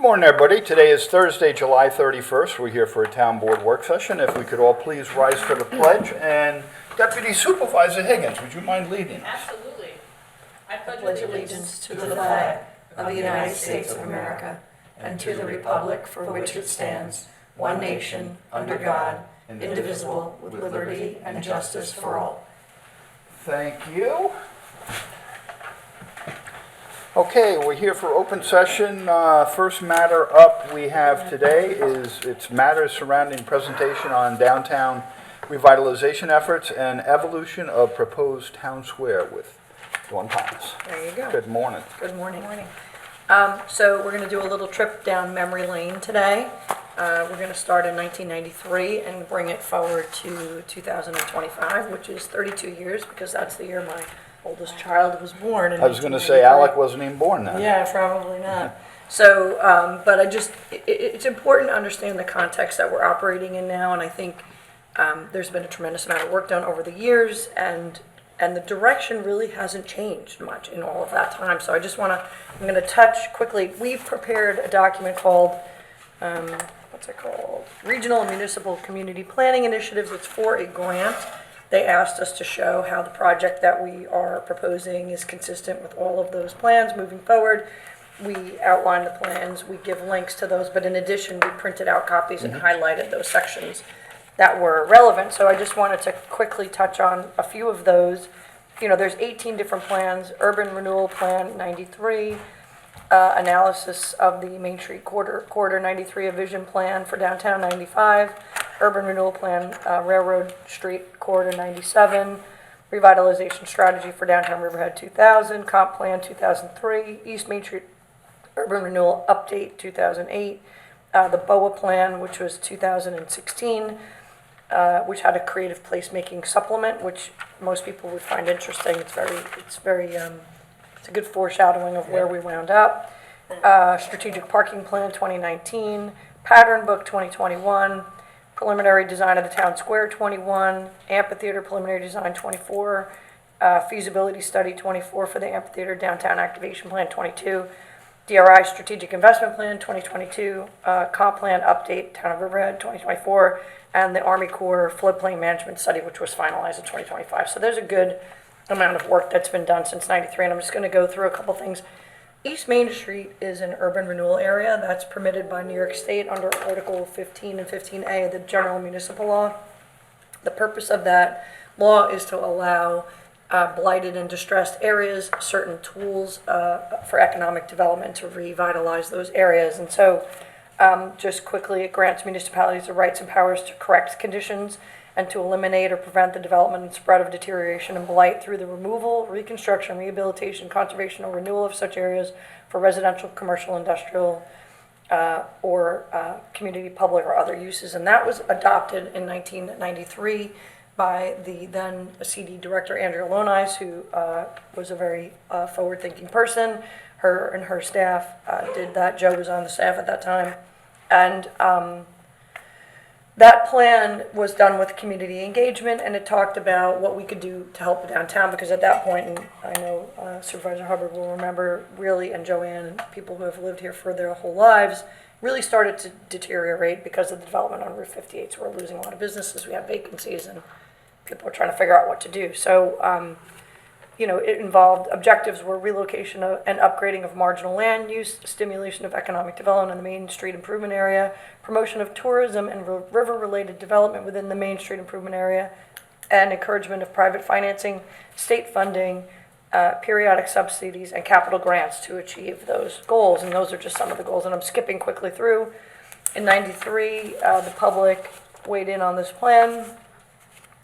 Morning, everybody. Today is Thursday, July 31st. We're here for a town board work session. If we could all please rise for the pledge. And Deputy Supervisor Higgins, would you mind leading us? Absolutely. I pledge allegiance to the flag of the United States of America and to the republic for which it stands, one nation, under God, indivisible, with liberty and justice for all. Thank you. Okay, we're here for open session. First matter up we have today is matters surrounding presentation on downtown revitalization efforts and evolution of proposed town square with Dawn Thomas. There you go. Good morning. Good morning. So we're going to do a little trip down memory lane today. We're going to start in 1993 and bring it forward to 2025, which is 32 years, because that's the year my oldest child was born. I was going to say Alec wasn't even born then. Yeah, probably not. So, but it's important to understand the context that we're operating in now, and I think there's been a tremendous amount of work done over the years, and the direction really hasn't changed much in all of that time. So I'm going to touch quickly. We've prepared a document called, what's it called? Regional and Municipal Community Planning Initiatives. It's for a grant. They asked us to show how the project that we are proposing is consistent with all of those plans moving forward. We outline the plans, we give links to those, but in addition, we printed out copies and highlighted those sections that were relevant. So I just wanted to quickly touch on a few of those. You know, there's 18 different plans: Urban Renewal Plan 93, analysis of the Main Street Corridor 93, a vision plan for downtown 95, Urban Renewal Plan Railroad Street Corridor 97, Revitalization Strategy for Downtown Riverhead 2000, Comp Plan 2003, East Main Street Urban Renewal Update 2008, the BOA Plan, which was 2016, which had a creative placemaking supplement, which most people would find interesting. It's a good foreshadowing of where we wound up. Strategic Parking Plan 2019, Pattern Book 2021, Preliminary Design of the Town Square 21, Amphitheater Preliminary Design 24, Feasibility Study 24 for the Amphitheater Downtown Activation Plan 22, DRI Strategic Investment Plan 2022, Comp Plan Update Town of Riverhead 2024, and the Army Corps Floodplain Management Study, which was finalized in 2025. So there's a good amount of work that's been done since 93, and I'm just going to go through a couple things. East Main Street is an urban renewal area that's permitted by New York State under Article 15 and 15A of the General Municipal Law. The purpose of that law is to allow blighted and distressed areas certain tools for economic development to revitalize those areas. And so just quickly, it grants municipalities the rights and powers to correct conditions and to eliminate or prevent the development and spread of deterioration and blight through the removal, reconstruction, rehabilitation, conservation, or renewal of such areas for residential, commercial, industrial, or community, public, or other uses. And that was adopted in 1993 by the then CD director, Andrea Lonais, who was a very forward-thinking person. Her and her staff did that. Joe was on the staff at that time. And that plan was done with community engagement, and it talked about what we could do to help the downtown, because at that point, and I know Supervisor Hubbard will remember, really, and Joanne and people who have lived here for their whole lives, really started to deteriorate because of the development on Route 58. So we're losing a lot of businesses, we have vacancies, and people are trying to figure out what to do. So, it involved objectives were relocation and upgrading of marginal land use, stimulation of economic development in the Main Street Improvement Area, promotion of tourism and river-related development within the Main Street Improvement Area, and encouragement of private financing, state funding, periodic subsidies, and capital grants to achieve those goals. And those are just some of the goals, and I'm skipping quickly through. In 93, the public weighed in on this plan.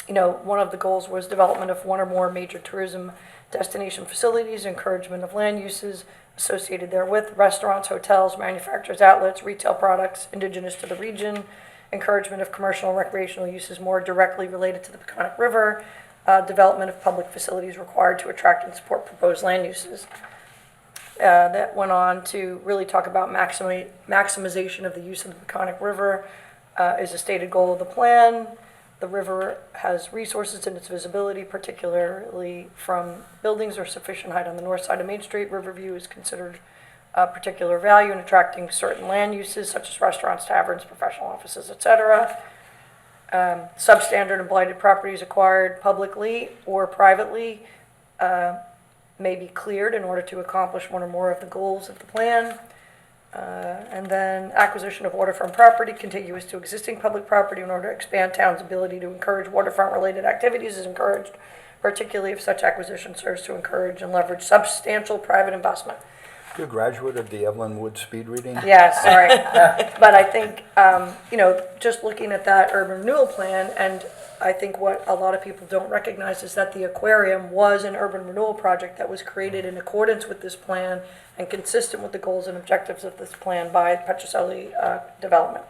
One of the goals was development of one or more major tourism destination facilities, encouragement of land uses associated therewith, restaurants, hotels, manufacturers, outlets, retail products indigenous to the region, encouragement of commercial and recreational uses more directly related to the Peconic River, development of public facilities required to attract and support proposed land uses. That went on to really talk about maximization of the use of the Peconic River is a stated goal of the plan. The river has resources in its visibility, particularly from buildings of sufficient height on the north side of Main Street. Riverview is considered particular value in attracting certain land uses such as restaurants, taverns, professional offices, etc. Substandard and blighted properties acquired publicly or privately may be cleared in order to accomplish one or more of the goals of the plan. And then acquisition of waterfront property contiguous to existing public property in order to expand town's ability to encourage waterfront-related activities is encouraged, particularly if such acquisition serves to encourage and leverage substantial private investment. You a graduate of the Evelyn Wood speed reading? Yeah, sorry. But I think, just looking at that urban renewal plan, and I think what a lot of people don't recognize is that the aquarium was an urban renewal project that was created in accordance with this plan and consistent with the goals and objectives of this plan by Petrocelli Development.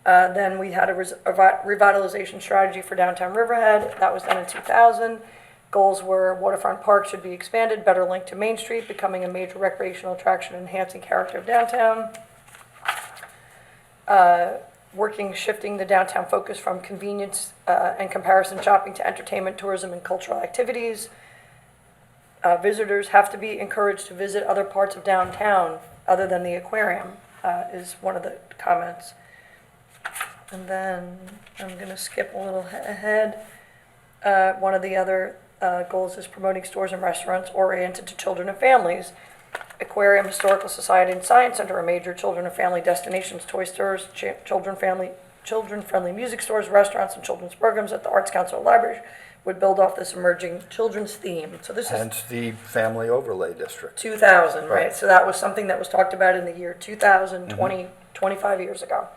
Then we had a revitalization strategy for downtown Riverhead. That was done in 2000. Goals were waterfront park should be expanded, better linked to Main Street, becoming a major recreational attraction, enhancing character of downtown. Shifting the downtown focus from convenience and comparison shopping to entertainment, tourism, and cultural activities. Visitors have to be encouraged to visit other parts of downtown other than the aquarium, is one of the comments. And then I'm going to skip a little ahead. One of the other goals is promoting stores and restaurants oriented to children and families. Aquarium, Historical Society, and Science Center are major children and family destinations. Toy stores, children-friendly music stores, restaurants, and children's programs at the Arts Council Library would build off this emerging children's theme. So this Hence the Family Overlay District. 2000, right? Right. So that was something that was talked about in the year 2000, 25 years ago.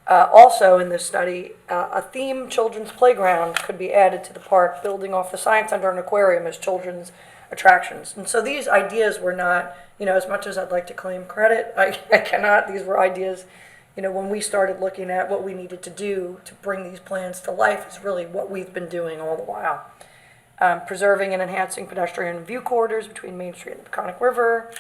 Also in this study, a theme children's playground could be added to the park, building off the Science Center and Aquarium as children's attractions. And so these ideas were not, as much as I'd like to claim credit, I cannot. These were ideas, when we started looking at what we needed to do to bring these plans to life is really what we've been doing all the while. Preserving and enhancing pedestrian view corridors between Main Street and the Peconic River.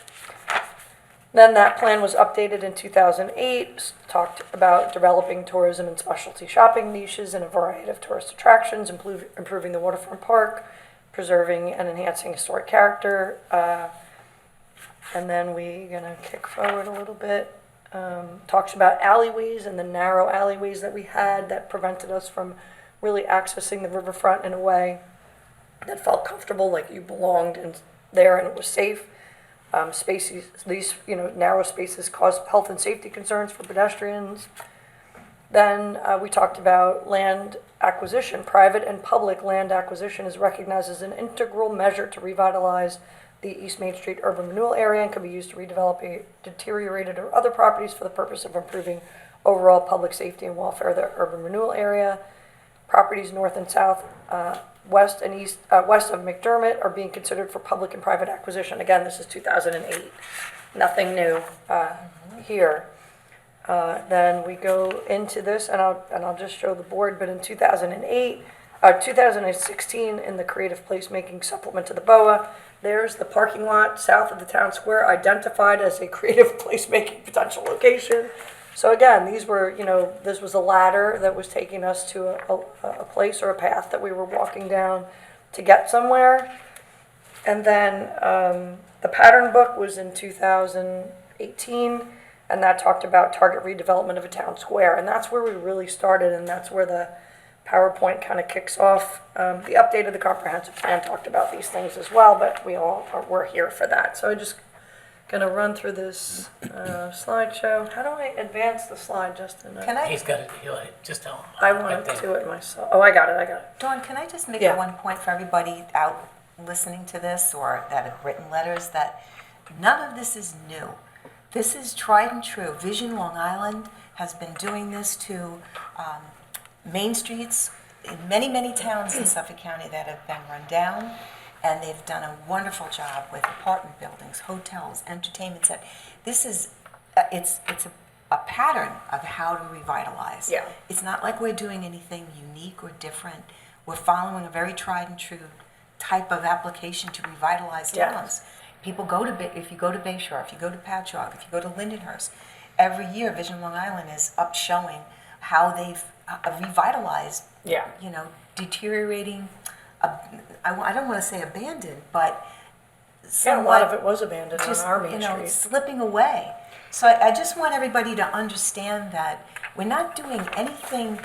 Then that plan was updated in 2008, talked about developing tourism and specialty shopping niches in a variety of tourist attractions, improving the waterfront park, preserving and enhancing historic character. And then we're going to kick forward a little bit. Talks about alleyways and the narrow alleyways that we had that prevented us from really accessing the riverfront in a way that felt comfortable, like you belonged in there and it was safe. These narrow spaces cause health and safety concerns for pedestrians. Then we talked about land acquisition. Private and public land acquisition is recognized as an integral measure to revitalize the East Main Street urban renewal area and can be used to redevelop deteriorated or other properties for the purpose of improving overall public safety and welfare of the urban renewal area. Properties north and south, west and east, west of McDermott are being considered for public and private acquisition. Again, this is 2008. Nothing new here. Then we go into this, and I'll just show the board. But in 2016, in the Creative Placemaking Supplement to the BOA, there's the parking lot south of the town square identified as a creative placemaking potential location. So again, these were, this was a ladder that was taking us to a place or a path that we were walking down to get somewhere. And then the pattern book was in 2018, and that talked about target redevelopment of a town square. And that's where we really started, and that's where the PowerPoint kind of kicks off. The update of the comprehensive plan talked about these things as well, but we're here for that. So I'm just going to run through this slideshow. How do I advance the slide, Justin? Can I? He's got it. He'll just tell him. I want to do it myself. Oh, I got it. Dawn, can I just make Yeah. one point for everybody out listening to this or that have written letters that none of this is new. This is tried and true. Vision Long Island has been doing this to main streets in many, many towns in Suffolk County that have been run down, and they've done a wonderful job with apartment buildings, hotels, entertainment centers. This is, it's a pattern of how to revitalize. Yeah. It's not like we're doing anything unique or different. We're following a very tried and true type of application to revitalize towns. People go to, if you go to Bayshore, if you go to Patchogue, if you go to Lindenhurst, every year Vision Long Island is up showing how they've revitalized, deteriorating, I don't want to say abandoned, but Yeah, a lot of somewhat it was abandoned on just, our Main Street. slipping away. So I just want everybody to understand that we're not doing anything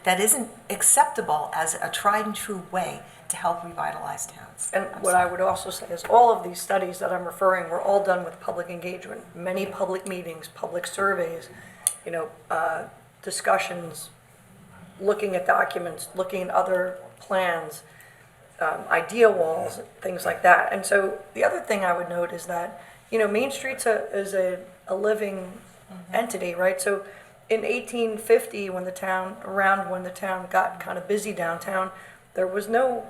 that isn't acceptable as a tried and true way to help revitalize towns. And what I would also say is all of these studies that I'm referring were all done with public engagement, many public meetings, public surveys, discussions, looking at documents, looking at other plans, idea walls, things like that. And so the other thing I would note is that, Main Street's is a living entity, right? So in 1850, when the town got kind of busy downtown, there was no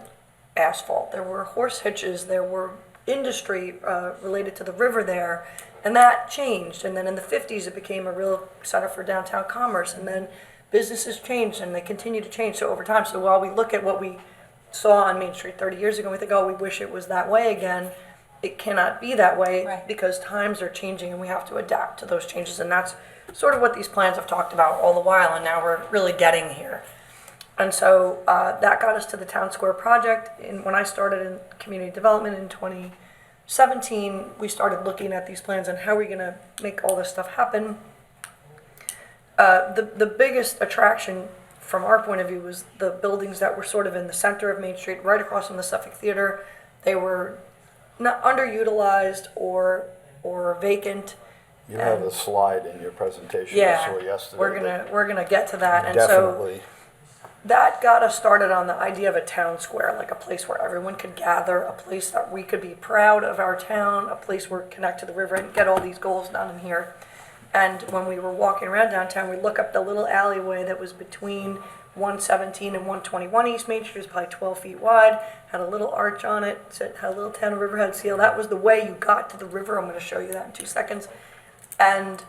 asphalt. There were horse hitches. There were industry related to the river there, and that changed. And then in the 50s, it became a real center for downtown commerce. And then businesses changed, and they continue to change so over time. So while we look at what we saw on Main Street 30 years ago, we think, oh, we wish it was that way again. It cannot be that way Right. because times are changing, and we have to adapt to those changes. And that's sort of what these plans have talked about all the while, and now we're really getting here. And so that got us to the Town Square project. And when I started in community development in 2017, we started looking at these plans and how are we going to make all this stuff happen. The biggest attraction from our point of view was the buildings that were sort of in the center of Main Street, right across from the Suffolk Theater. They were not underutilized or vacant. You have a slide in your presentation I Yeah, saw yesterday. we're gonna get to that. And Definitely. so that got us started on the idea of a town square, like a place where everyone could gather, a place that we could be proud of our town, a place where we connect to the river and get all these goals done in here. And when we were walking around downtown, we look up the little alleyway that was between 117 and 121 East Main Street. It was probably 12 feet wide, had a little arch on it, had a little Town of Riverhead seal. That was the way you got to the river. I'm going to show you that in 2 seconds. And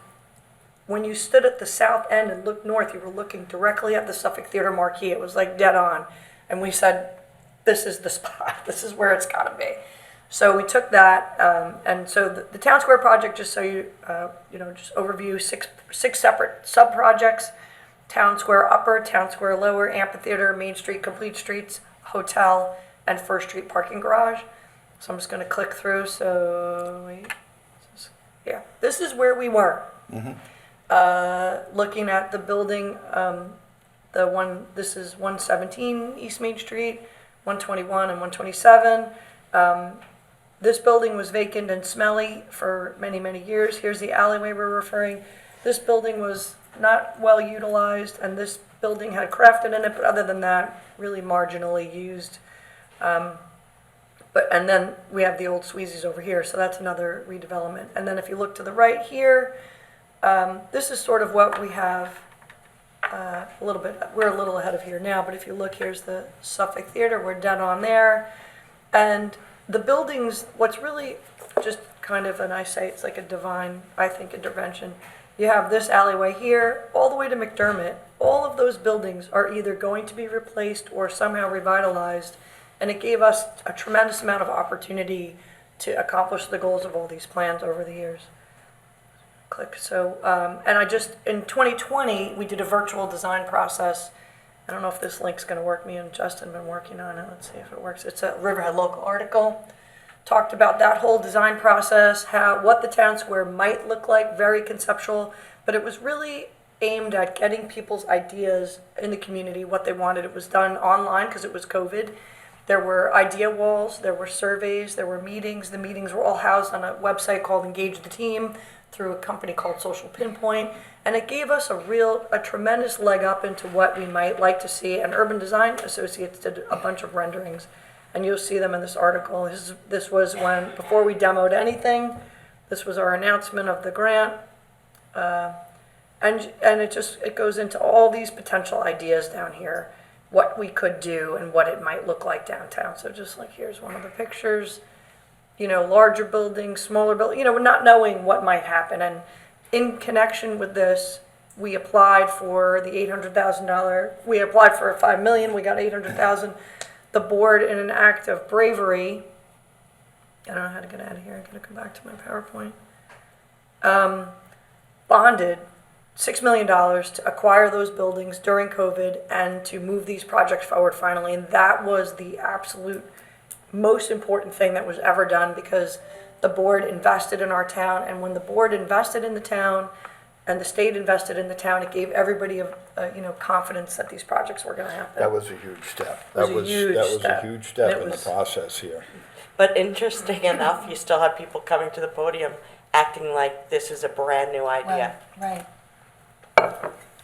when you stood at the south end and looked north, you were looking directly at the Suffolk Theater marquee. It was like dead on. And we said, this is the spot. This is where it's got to be. So we took that, and so the Town Square project, just so you, just overview, six separate sub-projects: Town Square Upper, Town Square Lower, Amphitheater, Main Street, Complete Streets, Hotel, and First Street Parking Garage. So I'm just going to click through. So, yeah, this is where we were. Looking at the building, this is 117 East Main Street, 121 and 127. This building was vacant and smelly for many, many years. Here's the alleyway we're referring. This building was not well utilized, and this building had Crafton in it, but other than that, really marginally used. And then we have the old Sweezies over here, so that's another redevelopment. And then if you look to the right here, this is sort of what we have we're a little ahead of here now, but if you look, here's the Suffolk Theater, we're dead on there. And the buildings, what's really just kind of, and I say it's like a divine, I think, intervention. You have this alleyway here, all the way to McDermott. All of those buildings are either going to be replaced or somehow revitalized, and it gave us a tremendous amount of opportunity to accomplish the goals of all these plans over the years. Click. So, and in 2020, we did a virtual design process. I don't know if this link's going to work. Me and Justin have been working on it. Let's see if it works. It's a Riverhead local article. Talked about that whole design process, what the town square might look like, very conceptual, but it was really aimed at getting people's ideas in the community, what they wanted. It was done online because it was COVID. There were idea walls, there were surveys, there were meetings. The meetings were all housed on a website called Engage the Team through a company called Social Pinpoint. And it gave us a tremendous leg up into what we might like to see. And Urban Design Associates did a bunch of renderings, and you'll see them in this article. This was before we demoed anything, this was our announcement of the grant. And it goes into all these potential ideas down here, what we could do and what it might look like downtown. So just like here's one of the pictures, larger buildings, smaller buildings, not knowing what might happen. And in connection with this, we applied for the $800,000. We applied for $5 million. We got $800,000. The board, in an act of bravery, I don't know how to get out of here. I'm going to come back to my PowerPoint. Bonded $6 million to acquire those buildings during COVID and to move these projects forward finally. And that was the absolute most important thing that was ever done, because the board invested in our town, and when the board invested in the town and the state invested in the town, it gave everybody confidence that these projects were going to happen. That was a huge step. It was a huge That was a step. huge step It in the was- process here. But interesting enough, you still have people coming to the podium acting like this is a brand new idea. Right.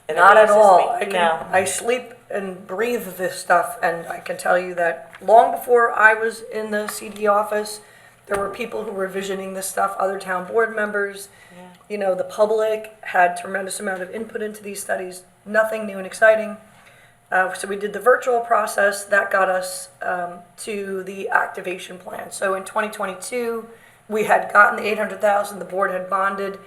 It Not at amazes all. me. No. I sleep and breathe this stuff, and I can tell you that long before I was in the CD office, there were people who were visioning this stuff, other town board members. The public had tremendous amount of input into these studies, nothing new and exciting. So we did the virtual process. That got us to the activation plan. So in 2022, we had gotten the 800,000, the board had bonded.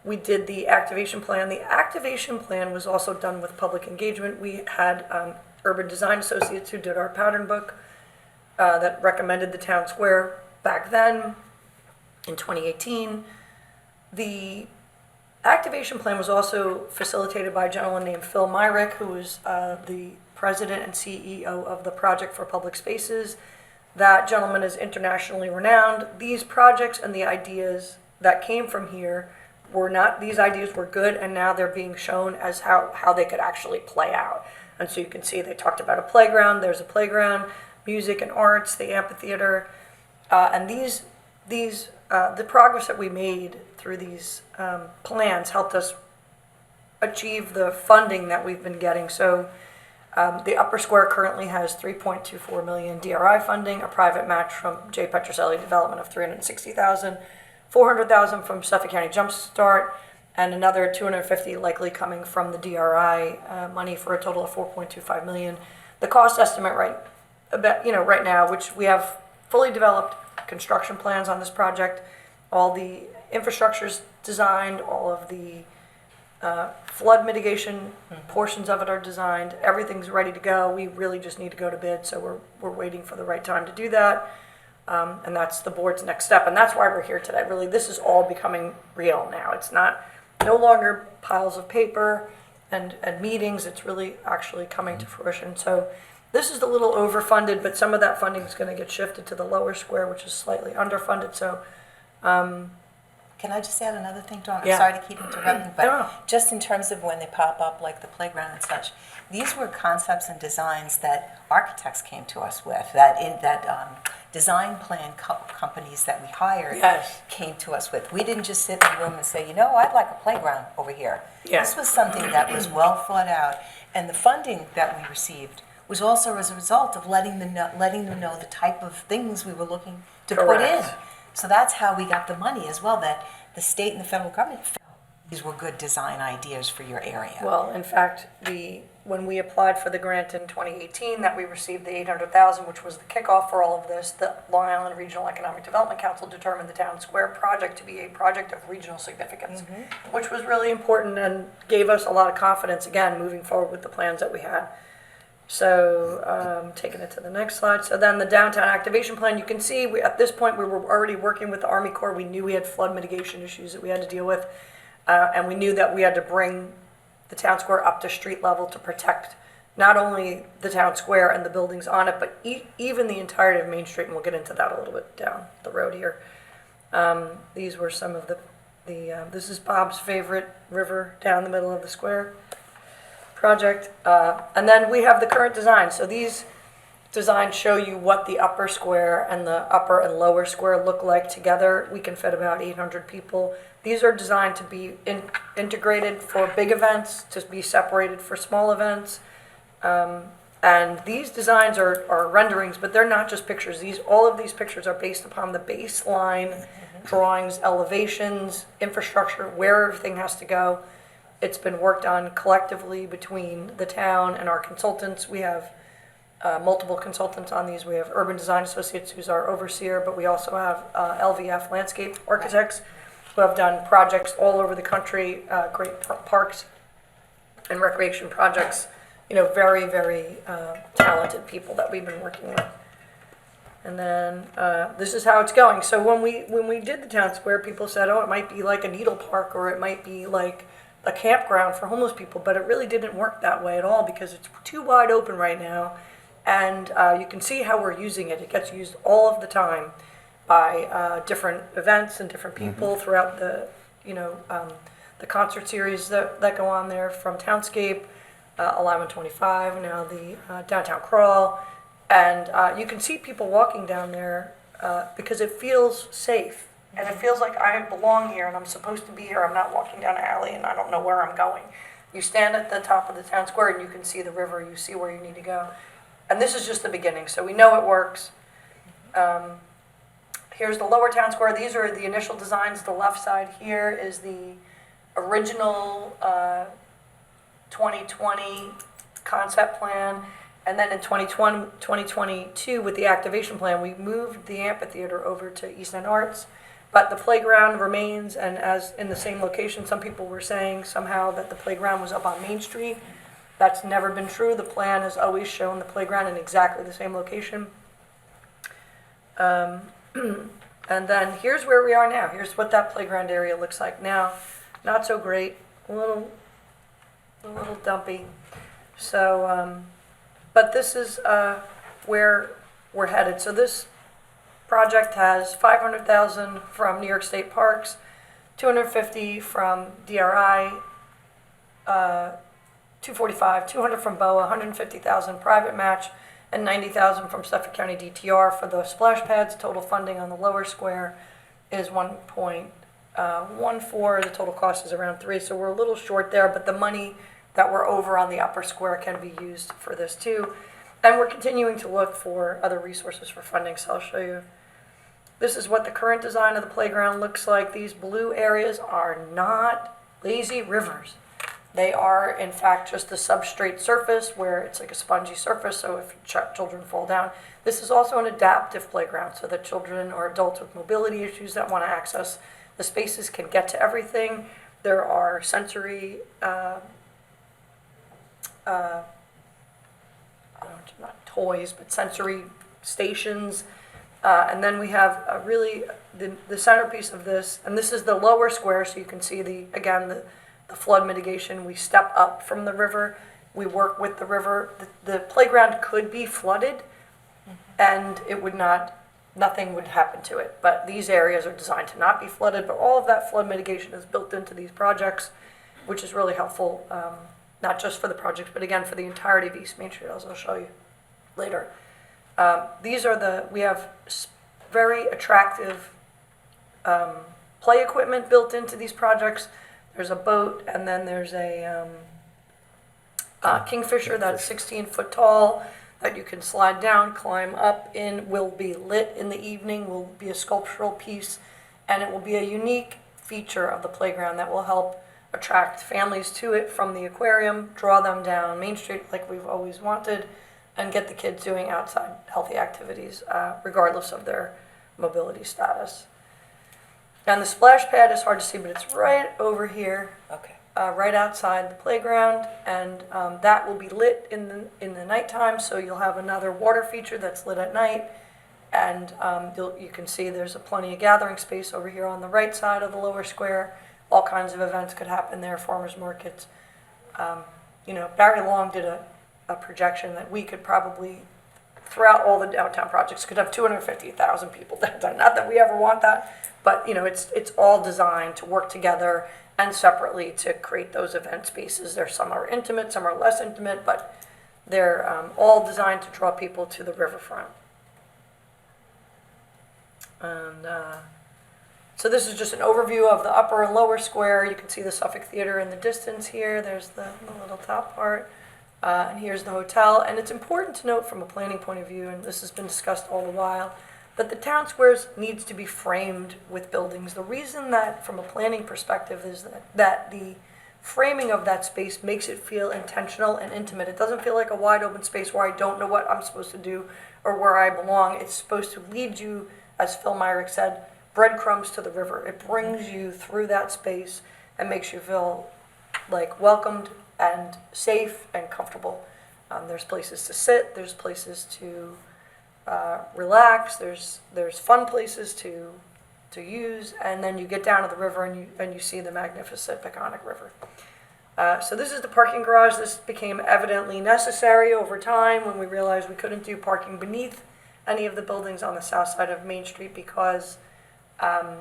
We did the activation plan. The activation plan was also done with public engagement. We had Urban Design Associates who did our pattern book that recommended the town square back then in 2018. The activation plan was also facilitated by a gentleman named Phil Myrick, who was the president and CEO of the Project for Public Spaces. That gentleman is internationally renowned. These projects and the ideas that came from here these ideas were good, and now they're being shown as how they could actually play out. And so you can see they talked about a playground. There's a playground, music and arts, the amphitheater, and the progress that we made through these plans helped us achieve the funding that we've been getting. So the Upper Square currently has $3.24 million DRI funding, a private match from J. Petroselli Development of $360,000, $400,000 from Suffolk County Jumpstart, and another $250,000 likely coming from the DRI money, for a total of $4.25 million. The cost estimate right now, which we have fully developed construction plans on this project, all the infrastructure's designed, all of the flood mitigation portions of it are designed, everything's ready to go. We really just need to go to bid, so we're waiting for the right time to do that. And that's the board's next step, and that's why we're here today. Really, this is all becoming real now. It's no longer piles of paper and meetings. It's really actually coming to fruition. So this is a little overfunded, but some of that funding is going to get shifted to the lower square, which is slightly underfunded. So Can I just add another thing, Dawn? I'm Yeah. sorry to keep interrupting, but No. just in terms of when they pop up, like the playground and such, these were concepts and designs that architects came to us with, that design plan companies that we hired Yes. came to us with. We didn't just sit in the room and say, I'd like a playground over here. Yeah. This was something that was well thought out, and the funding that we received was also as a result of letting them know the type of things we were looking to put in. Correct. So that's how we got the money as well, that the state and the federal government felt these were good design ideas for your area. Well, in fact, when we applied for the grant in 2018, that we received the 800,000, which was the kickoff for all of this, the Long Island Regional Economic Development Council determined the Town Square project to be a project of regional significance, which was really important and gave us a lot of confidence, again, moving forward with the plans that we had. So, taking it to the next slide. So then the downtown activation plan, you can see at this point we were already working with the Army Corps. We knew we had flood mitigation issues that we had to deal with. And we knew that we had to bring the town square up to street level to protect not only the town square and the buildings on it, but even the entirety of Main Street, and we'll get into that a little bit down the road here. These were some of this is Bob's favorite river down the middle of the square project. And then we have the current design. So these designs show you what the upper square and the upper and lower square look like together. We can fit about 800 people. These are designed to be integrated for big events, to be separated for small events. And these designs are renderings, but they're not just pictures. All of these pictures are based upon the baseline drawings, elevations, infrastructure, where everything has to go. It's been worked on collectively between the town and our consultants. We have multiple consultants on these. We have Urban Design Associates, who's our overseer, but we also have LVF Landscape Architects, who have done projects all over the country, great parks and recreation projects. Very, very talented people that we've been working with. And then this is how it's going. So when we did the town square, people said, it might be like a needle park, or it might be like a campground for homeless people, but it really didn't work that way at all, because it's too wide open right now, And you can see how we're using it. It gets used all of the time by different events and different people throughout the, the concert series that go on there, from Townscape, Alive 25, now the Downtown Crawl. And you can see people walking down there because it feels safe. And it feels like I belong here and I'm supposed to be here. I'm not walking down an alley and I don't know where I'm going. You stand at the top of the town square and you can see the river. You see where you need to go. And this is just the beginning, so we know it works. Here's the lower town square. These are the initial designs. The left side here is the original 2020 concept plan. And then in 2022, with the activation plan, we moved the amphitheater over to East End Arts. But the playground remains, and as in the same location, some people were saying somehow that the playground was up on Main Street. That's never been true. The plan has always shown the playground in exactly the same location. And then here's where we are now. Here's what that playground area looks like now. Not so great, a little dumpy. So, but this is where we're headed. So this project has $500,000 from New York State Parks, $250 from DRI, $245, $200 from BOA, $150,000 private match, and $90,000 from Suffolk County DTR for the splash pads. Total funding on the lower square is 1.14. The total cost is around 3, so we're a little short there, but the money that we're over on the upper square can be used for this too. And we're continuing to look for other resources for funding, so I'll show you. This is what the current design of the playground looks like. These blue areas are not lazy rivers. They are, in fact, just a substrate surface where it's like a spongy surface, so if children fall down. This is also an adaptive playground, so that children or adults with mobility issues that want to access the spaces can get to everything. There are sensory, not toys, but sensory stations. And then we have the centerpiece of this, and this is the lower square, so you can see the flood mitigation. We step up from the river. We work with the river. The playground could be flooded, and nothing would happen to it. But these areas are designed to not be flooded, but all of that flood mitigation is built into these projects, which is really helpful, not just for the projects, but again, for the entirety of East Main Street, as I'll show you later. We have very attractive play equipment built into these projects. There's a boat, and then there's a kingfisher that's 16 foot tall that you can slide down, climb up in, will be lit in the evening, will be a sculptural piece, and it will be a unique feature of the playground that will help attract families to it from the aquarium, draw them down Main Street like we've always wanted, and get the kids doing outside healthy activities, regardless of their mobility status. And the splash pad is hard to see, but it's right over here, right outside the playground, and that will be lit in the nighttime, so you'll have another water feature that's lit at night, and you can see there's plenty of gathering space over here on the right side of the lower square. All kinds of events could happen there, farmers markets. Barry Long did a projection that we could probably, throughout all the downtown projects, could have 250,000 people downtown. Not that we ever want that, but it's all designed to work together and separately to create those event spaces. Some are intimate, some are less intimate, but they're all designed to draw people to the riverfront. And so this is just an overview of the upper and lower square. You can see the Suffolk Theater in the distance here. There's the little top part. And here's the hotel. And it's important to note from a planning point of view, and this has been discussed all the while, that the town squares needs to be framed with buildings. The reason that, from a planning perspective, is that the framing of that space makes it feel intentional and intimate. It doesn't feel like a wide open space where I don't know what I'm supposed to do or where I belong. It's supposed to lead you, as Phil Myrick said, breadcrumbs to the river. It brings you through that space and makes you feel like welcomed and safe and comfortable. There's places to sit, there's places to relax, there's fun places to use, and then you get down to the river and you see the magnificent Peconic River. So this is the parking garage. This became evidently necessary over time when we realized we couldn't do parking beneath any of the buildings on the south side of Main Street because the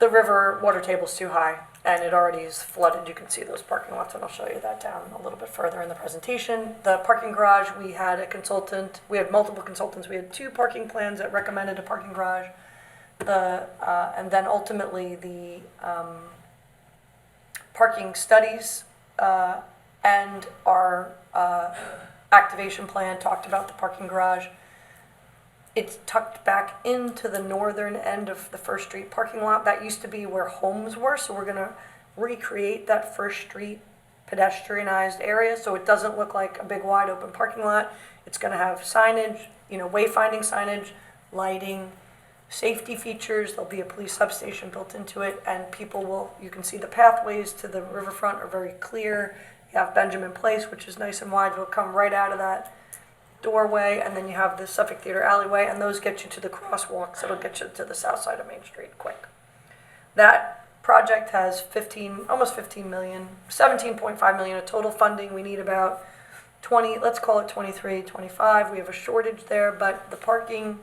river water table's too high and it already is flooded. You can see those parking lots, and I'll show you that down a little bit further in the presentation. The parking garage, we had a consultant, we had multiple consultants. We had 2 parking plans that recommended a parking garage. And then ultimately the parking studies and our activation plan talked about the parking garage. It's tucked back into the northern end of the First Street parking lot. That used to be where homes were, so we're going to recreate that First Street pedestrianized area so it doesn't look like a big wide open parking lot. It's going to have signage, wayfinding signage, lighting, safety features. There'll be a police substation built into it, and you can see the pathways to the riverfront are very clear. You have Benjamin Place, which is nice and wide. It'll come right out of that doorway, and then you have the Suffolk Theater alleyway, and those get you to the crosswalks. It'll get you to the south side of Main Street quick. That project has almost 15 million, 17.5 million of total funding. We need about 20, let's call it 23, 25. We have a shortage there, but the parking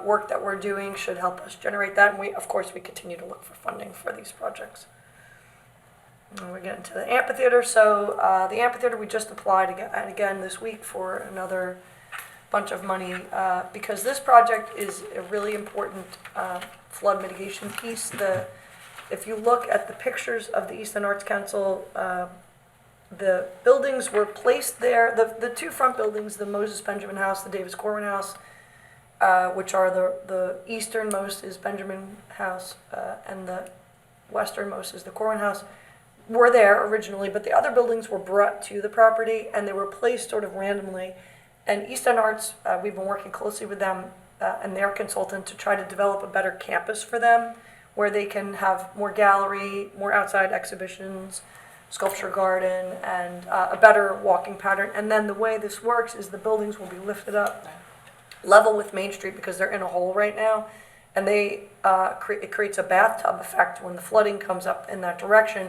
work that we're doing should help us generate that, and of course we continue to look for funding for these projects. And we're getting to the amphitheater. So the amphitheater, we just applied again this week for another bunch of money because this project is a really important flood mitigation piece. If you look at the pictures of the East End Arts Council, the buildings were placed there. The 2 front buildings, the Moses Benjamin House, the Davis Corwin House, which are the easternmost is Benjamin House and the westernmost is the Corwin House, were there originally, but the other buildings were brought to the property and they were placed sort of randomly. And East End Arts, we've been working closely with them and their consultant to try to develop a better campus for them where they can have more gallery, more outside exhibitions, sculpture garden, and a better walking pattern. And then the way this works is the buildings will be lifted up level with Main Street because they're in a hole right now. And it creates a bathtub effect when the flooding comes up in that direction.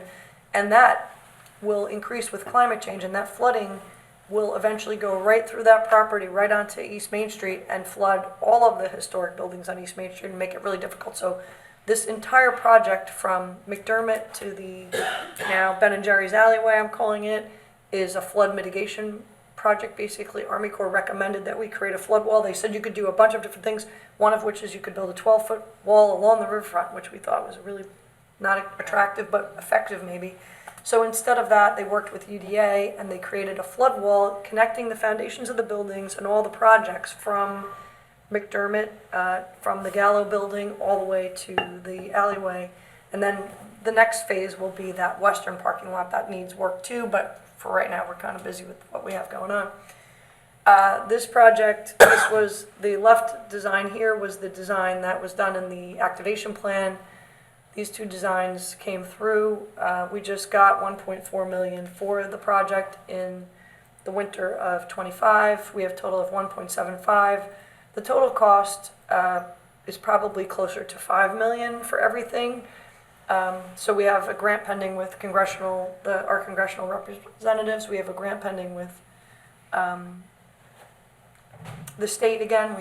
And that will increase with climate change, and that flooding will eventually go right through that property, right onto East Main Street, and flood all of the historic buildings on East Main Street and make it really difficult. So this entire project from McDermott to the now Ben and Jerry's alleyway, I'm calling it, is a flood mitigation project. Basically, Army Corps recommended that we create a flood wall. They said you could do a bunch of different things, one of which is you could build a 12-foot wall along the riverfront, which we thought was really not attractive, but effective maybe. So instead of that, they worked with UDA and they created a flood wall connecting the foundations of the buildings and all the projects from McDermott, from the Gallo building all the way to the alleyway. And then the next phase will be that western parking lot that needs work too, but for right now, we're kind of busy with what we have going on. This project, this was the left design here was the design that was done in the activation plan. These 2 designs came through. We just got 1.4 million for the project in the winter of 25. We have a total of 1.75. The total cost is probably closer to 5 million for everything. So we have a grant pending with our congressional representatives. We have a grant pending with the state again.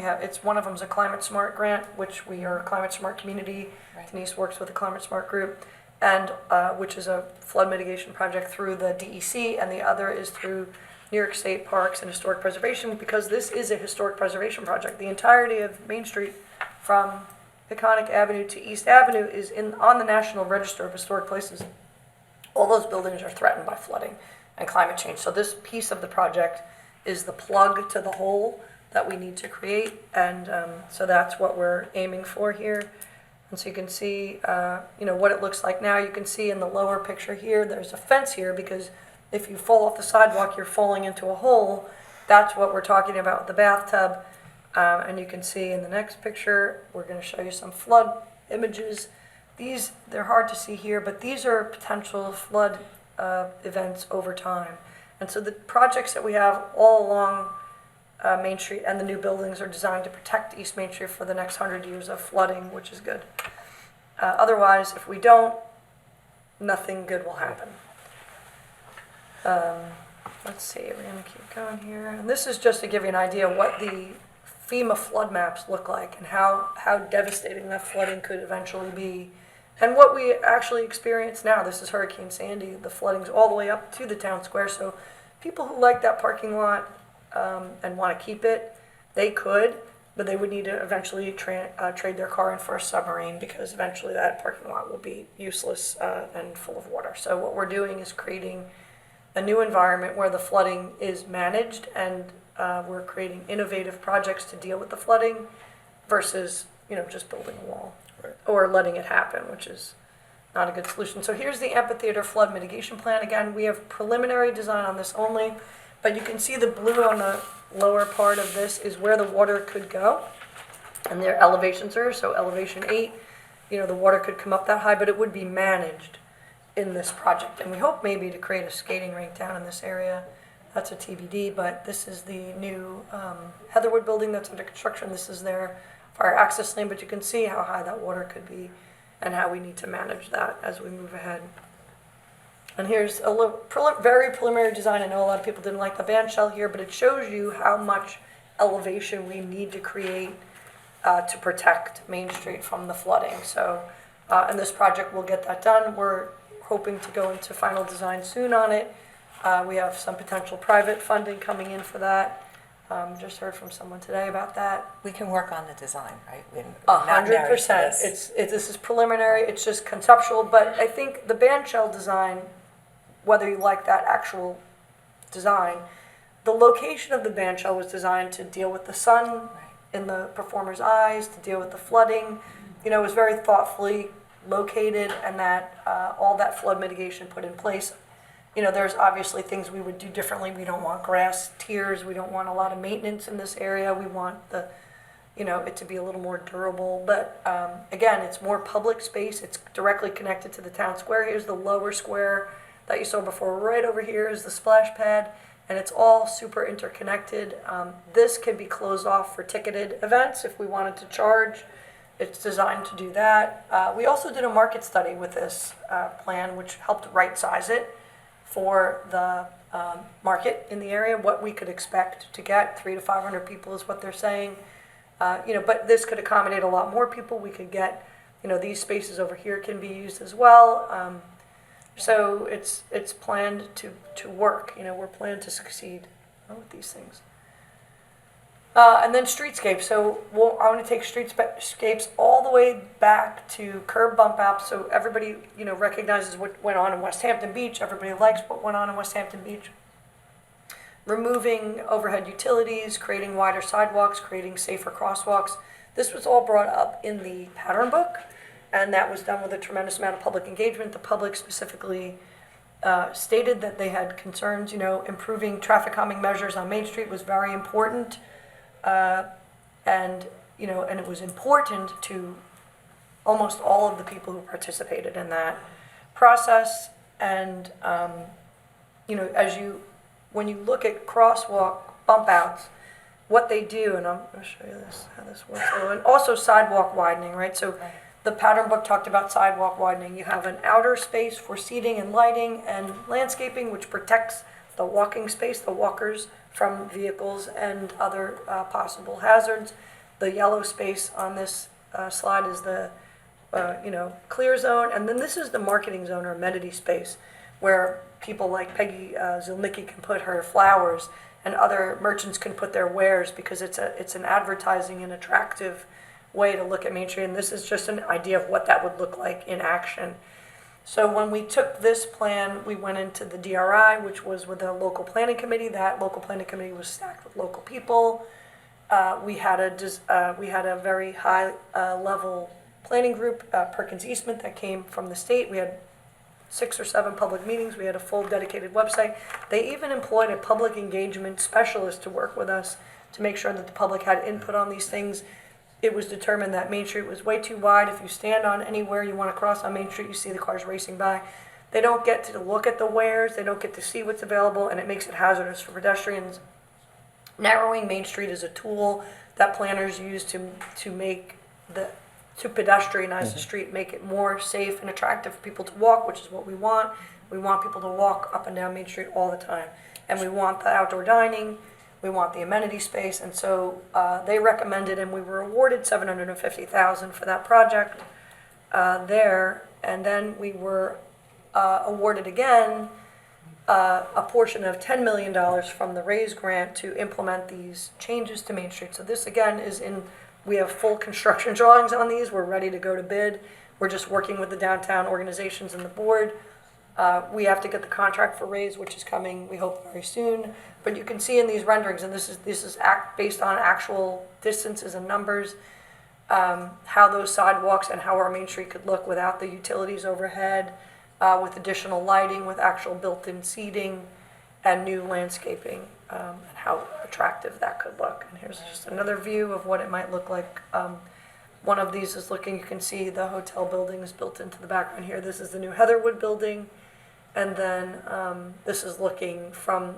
One of them is a Climate Smart grant, which we are a Climate Smart community. Right. Denise works with the Climate Smart group, and which is a flood mitigation project through the DEC, and the other is through New York State Parks and Historic Preservation, because this is a historic preservation project. The entirety of Main Street from Peconic Avenue to East Avenue is on the National Register of Historic Places. All those buildings are threatened by flooding and climate change. So this piece of the project is the plug to the hole that we need to create, and so that's what we're aiming for here. And so you can see, what it looks like now. You can see in the lower picture here, there's a fence here because if you fall off the sidewalk, you're falling into a hole. That's what we're talking about with the bathtub. And you can see in the next picture, we're going to show you some flood images. They're hard to see here, but these are potential flood events over time. And so the projects that we have all along Main Street and the new buildings are designed to protect East Main Street for the next 100 years of flooding, which is good. Otherwise, if we don't nothing good will happen. Let's see, we're gonna keep going here. And this is just to give you an idea of what the FEMA flood maps look like and how devastating that flooding could eventually be. And what we actually experience now, this is Hurricane Sandy, the flooding's all the way up to the town square. So people who like that parking lot and want to keep it, they could, but they would need to eventually trade their car in for a submarine because eventually that parking lot will be useless and full of water. So what we're doing is creating a new environment where the flooding is managed, and we're creating innovative projects to deal with the flooding versus, just building a wall. Right. Or letting it happen, which is not a good solution. So here's the amphitheater flood mitigation plan. Again, we have preliminary design on this only, but you can see the blue on the lower part of this is where the water could go. And their elevations are, so elevation 8, the water could come up that high, but it would be managed in this project. And we hope maybe to create a skating rink down in this area. That's a TBD, but this is the new Heatherwood building that's under construction. This is their fire access lane, but you can see how high that water could be and how we need to manage that as we move ahead. And here's a little very preliminary design. I know a lot of people didn't like the band shell here, but it shows you how much elevation we need to create to protect Main Street from the flooding. So, and this project will get that done. We're hoping to go into final design soon on it. We have some potential private funding coming in for that. Just heard from someone today about that. We can work on the design, right? We're not married to 100%. this. This is preliminary. It's just conceptual, but I think the band shell design, whether you like that actual design, the location of the band shell was designed to deal with the sun in the performer's eyes, to deal with the flooding. It was very thoughtfully located, and that all that flood mitigation put in place. There's obviously things we would do differently. We don't want grass tiers. We don't want a lot of maintenance in this area. We want it to be a little more durable. But again, it's more public space. It's directly connected to the town square. Here's the lower square that you saw before. Right over here is the splash pad, and it's all super interconnected. This can be closed off for ticketed events if we wanted to charge. It's designed to do that. We also did a market study with this plan, which helped right size it for the market in the area, what we could expect to get. 300 to 500 people is what they're saying. But this could accommodate a lot more people. We could get, these spaces over here can be used as well. So it's planned to work. We're planned to succeed with these things. And then streetscapes. So I want to take streetscapes all the way back to curb bump outs, so everybody recognizes what went on in West Hampton Beach. Everybody likes what went on in West Hampton Beach. Removing overhead utilities, creating wider sidewalks, creating safer crosswalks. This was all brought up in the pattern book, and that was done with a tremendous amount of public engagement. The public specifically stated that they had concerns. Improving traffic calming measures on Main Street was very important. And it was important to almost all of the people who participated in that process. And, when you look at crosswalk bump outs, what they do, and I'm going to show you how this works. Oh, and also sidewalk widening, right? So the pattern book talked about sidewalk widening. You have an outer space for seating and lighting and landscaping, which protects the walking space, the walkers, from vehicles and other possible hazards. The yellow space on this slide is the clear zone, and then this is the marketing zone or amenity space where people like Peggy Zilnicki can put her flowers and other merchants can put their wares, because it's an advertising and attractive way to look at Main Street. And this is just an idea of what that would look like in action. So when we took this plan, we went into the DRI, which was with the local planning committee. That local planning committee was stacked with local people. We had a very high level planning group, Perkins Eastman, that came from the state. We had 6 or 7 public meetings. We had a full dedicated website. They even employed a public engagement specialist to work with us to make sure that the public had input on these things. It was determined that Main Street was way too wide. If you stand on anywhere you want to cross on Main Street, you see the cars racing by. They don't get to look at the wares. They don't get to see what's available, and it makes it hazardous for pedestrians. Narrowing Main Street is a tool that planners use to make the to pedestrianize the street, make it more safe and attractive for people to walk, which is what we want. We want people to walk up and down Main Street all the time. And we want the outdoor dining, we want the amenity space, and so they recommended, and we were awarded $750,000 for that project there. And then we were awarded again a portion of $10 million from the RAISE grant to implement these changes to Main Street. So this again is we have full construction drawings on these. We're ready to go to bid. We're just working with the downtown organizations and the board. We have to get the contract for RAISE, which is coming, we hope, very soon. But you can see in these renderings, and this is based on actual distances and numbers, how those sidewalks and how our Main Street could look without the utilities overhead, with additional lighting, with actual built-in seating and new landscaping, and how attractive that could look. And here's just another view of what it might look like. One of these is looking, you can see the hotel building is built into the background here. This is the new Heatherwood building. And then this is looking from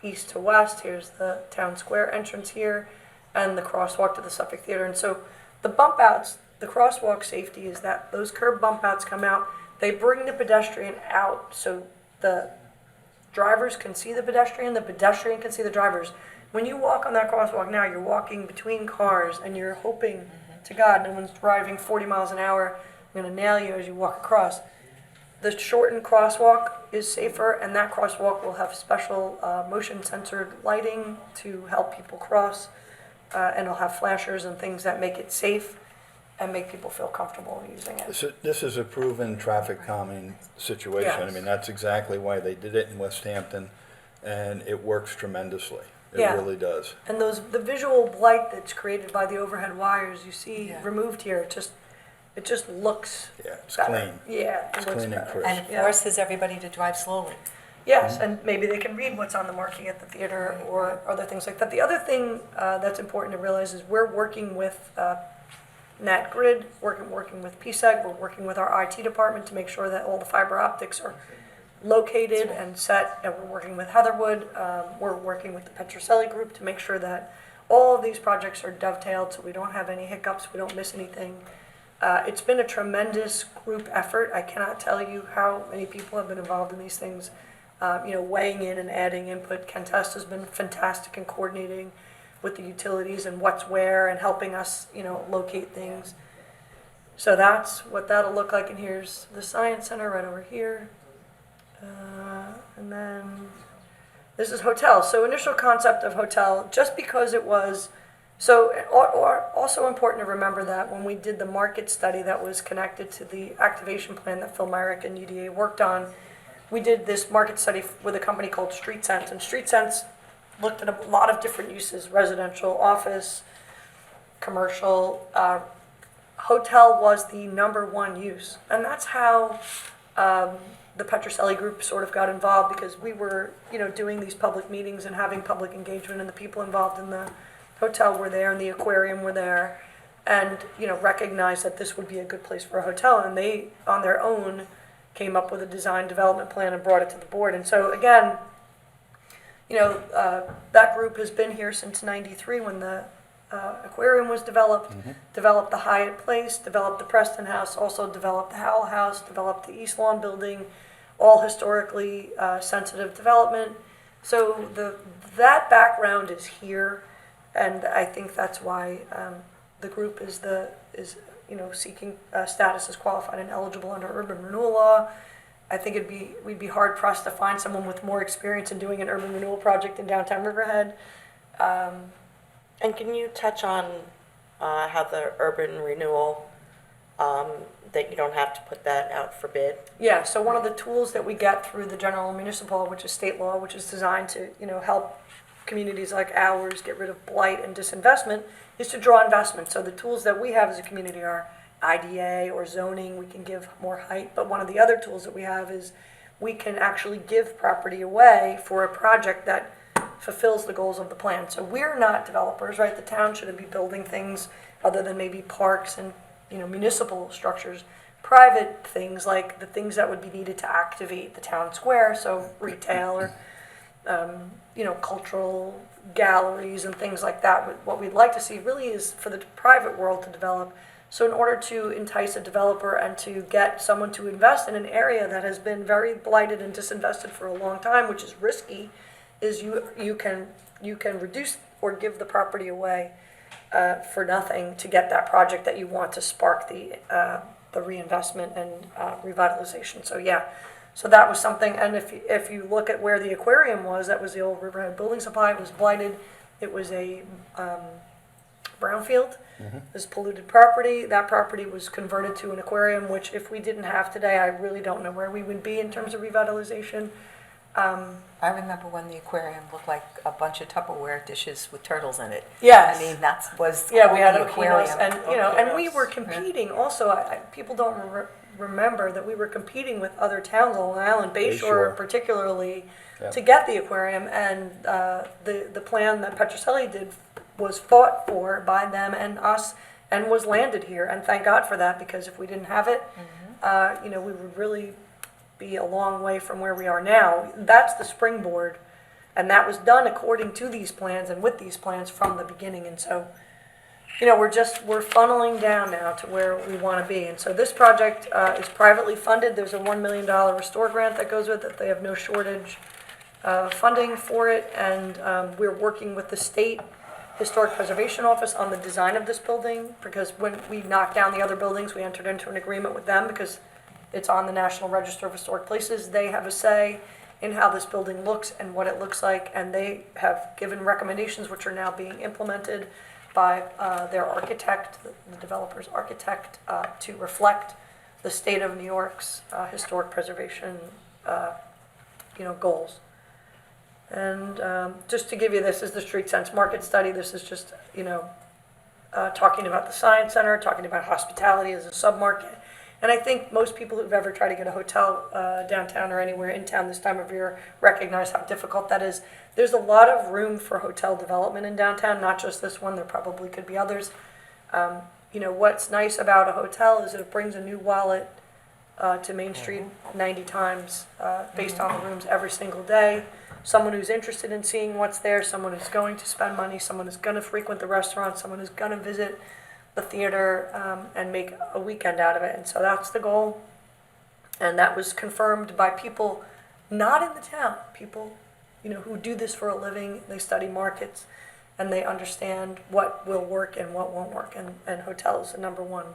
east to west. Here's the town square entrance here and the crosswalk to the Suffolk Theater. And so the bump outs, the crosswalk safety is that those curb bump outs come out. They bring the pedestrian out so the drivers can see the pedestrian can see the drivers. When you walk on that crosswalk now, you're walking between cars and you're hoping to God no one's driving 40 miles an hour, going to nail you as you walk across. The shortened crosswalk is safer, and that crosswalk will have special motion-censored lighting to help people cross, and it'll have flashers and things that make it safe and make people feel comfortable using it. This is a proven traffic calming situation. I Yes. mean, that's exactly why they did it in West Hampton, and it works tremendously. It Yeah. really does. And the visual blight that's created by the overhead wires you see Yeah. removed here, it just looks Yeah, it's better. clean. Yeah, It's it looks clean and better. crisp. And it Yeah. forces everybody to drive slowly. Yes, and maybe they can read what's on the marquee at the theater or other things like that. The other thing that's important to realize is we're working with Nat Grid, working with PSEG, we're working with our IT department to make sure that all the fiber optics are located and set, and we're working with Heatherwood, we're working with the Petroselli group to make sure that all of these projects are dovetailed so we don't have any hiccups, we don't miss anything. It's been a tremendous group effort. I cannot tell you how many people have been involved in these things, weighing in and adding input. Ken Test has been fantastic in coordinating with the utilities and what's where and helping us, locate things. So that's what that'll look like. And here's the Science Center right over here. And then this is hotel. So initial concept of hotel, just because it was, also important to remember that when we did the market study that was connected to the activation plan that Phil Myrick and UDA worked on, we did this market study with a company called Street Sense. And Street Sense looked at a lot of different uses, residential, office, commercial. Hotel was the number one use. And that's how the Petroselli group sort of got involved, because we were, doing these public meetings and having public engagement, and the people involved in the hotel were there and the aquarium were there, and, recognized that this would be a good place for a hotel. And they, on their own, came up with a design development plan and brought it to the board. And so, again, that group has been here since '93 when the aquarium was developed, developed the Hyatt Place, developed the Preston House, also developed the Howell House, developed the East Lawn Building, all historically sensitive development. So that background is here, and I think that's why the group is seeking status as qualified and eligible under urban renewal law. I think we'd be hard pressed to find someone with more experience in doing an urban renewal project in downtown Riverhead. And can you touch on how the urban renewal, that you don't have to put that out for bid? Yeah, so one of the tools that we get through the general municipal, which is state law, which is designed to, help communities like ours get rid of blight and disinvestment, is to draw investment. So the tools that we have as a community are IDA or zoning. We can give more height, but one of the other tools that we have is we can actually give property away for a project that fulfills the goals of the plan. So we're not developers, right? The town shouldn't be building things other than maybe parks and municipal structures. Private things, like the things that would be needed to activate the town square, so retail or cultural galleries and things like that. What we'd like to see really is for the private world to develop So in order to entice a developer and to get someone to invest in an area that has been very blighted and disinvested for a long time, which is risky, is you can reduce or give the property away for nothing to get that project that you want to spark the reinvestment and revitalization. So yeah, so that was something. And if you look at where the aquarium was, that was the old Riverhead building supply. It was blighted. It was a brownfield. It was polluted property. That property was converted to an aquarium, which if we didn't have today, I really don't know where we would be in terms of revitalization. I remember when the aquarium looked like a bunch of Tupperware dishes with turtles in it. Yes. I mean, that was Yeah, we had the aquariums, aquarium. and we were competing also. People don't remember that we were competing with other towns on Long Island, Bayshore Bayshore. particularly, Yeah. to get the aquarium. And the plan that Petrocelli did was fought for by them and us, and was landed here. And thank God for that, because if we didn't have it, we would really be a long way from where we are now. That's the springboard, and that was done according to these plans and with these plans from the beginning. And so, we're funneling down now to where we want to be. And so this project is privately funded. There's a $1 million restore grant that goes with it. They have no shortage funding for it, and we're working with the state Historic Preservation Office on the design of this building, because when we knocked down the other buildings, we entered into an agreement with them because it's on the National Register of Historic Places. They have a say in how this building looks and what it looks like, and they have given recommendations which are now being implemented by their architect, the developer's architect, to reflect the state of New York's historic preservation, goals. And just to give you, this is the Street Sense Market Study. This is just, talking about the Science Center, talking about hospitality as a submarket. And I think most people who've ever tried to get a hotel downtown or anywhere in town this time of year recognize how difficult that is. There's a lot of room for hotel development in downtown, not just this one. There probably could be others. What's nice about a hotel is that it brings a new wallet to Main Street 90 times based on the rooms every single day. Someone who's interested in seeing what's there, someone who's going to spend money, someone who's going to frequent the restaurant, someone who's going to visit the theater and make a weekend out of it. And so that's the goal. And that was confirmed by people not in the town, people who do this for a living. They study markets and they understand what will work and what won't work. And hotels, the number one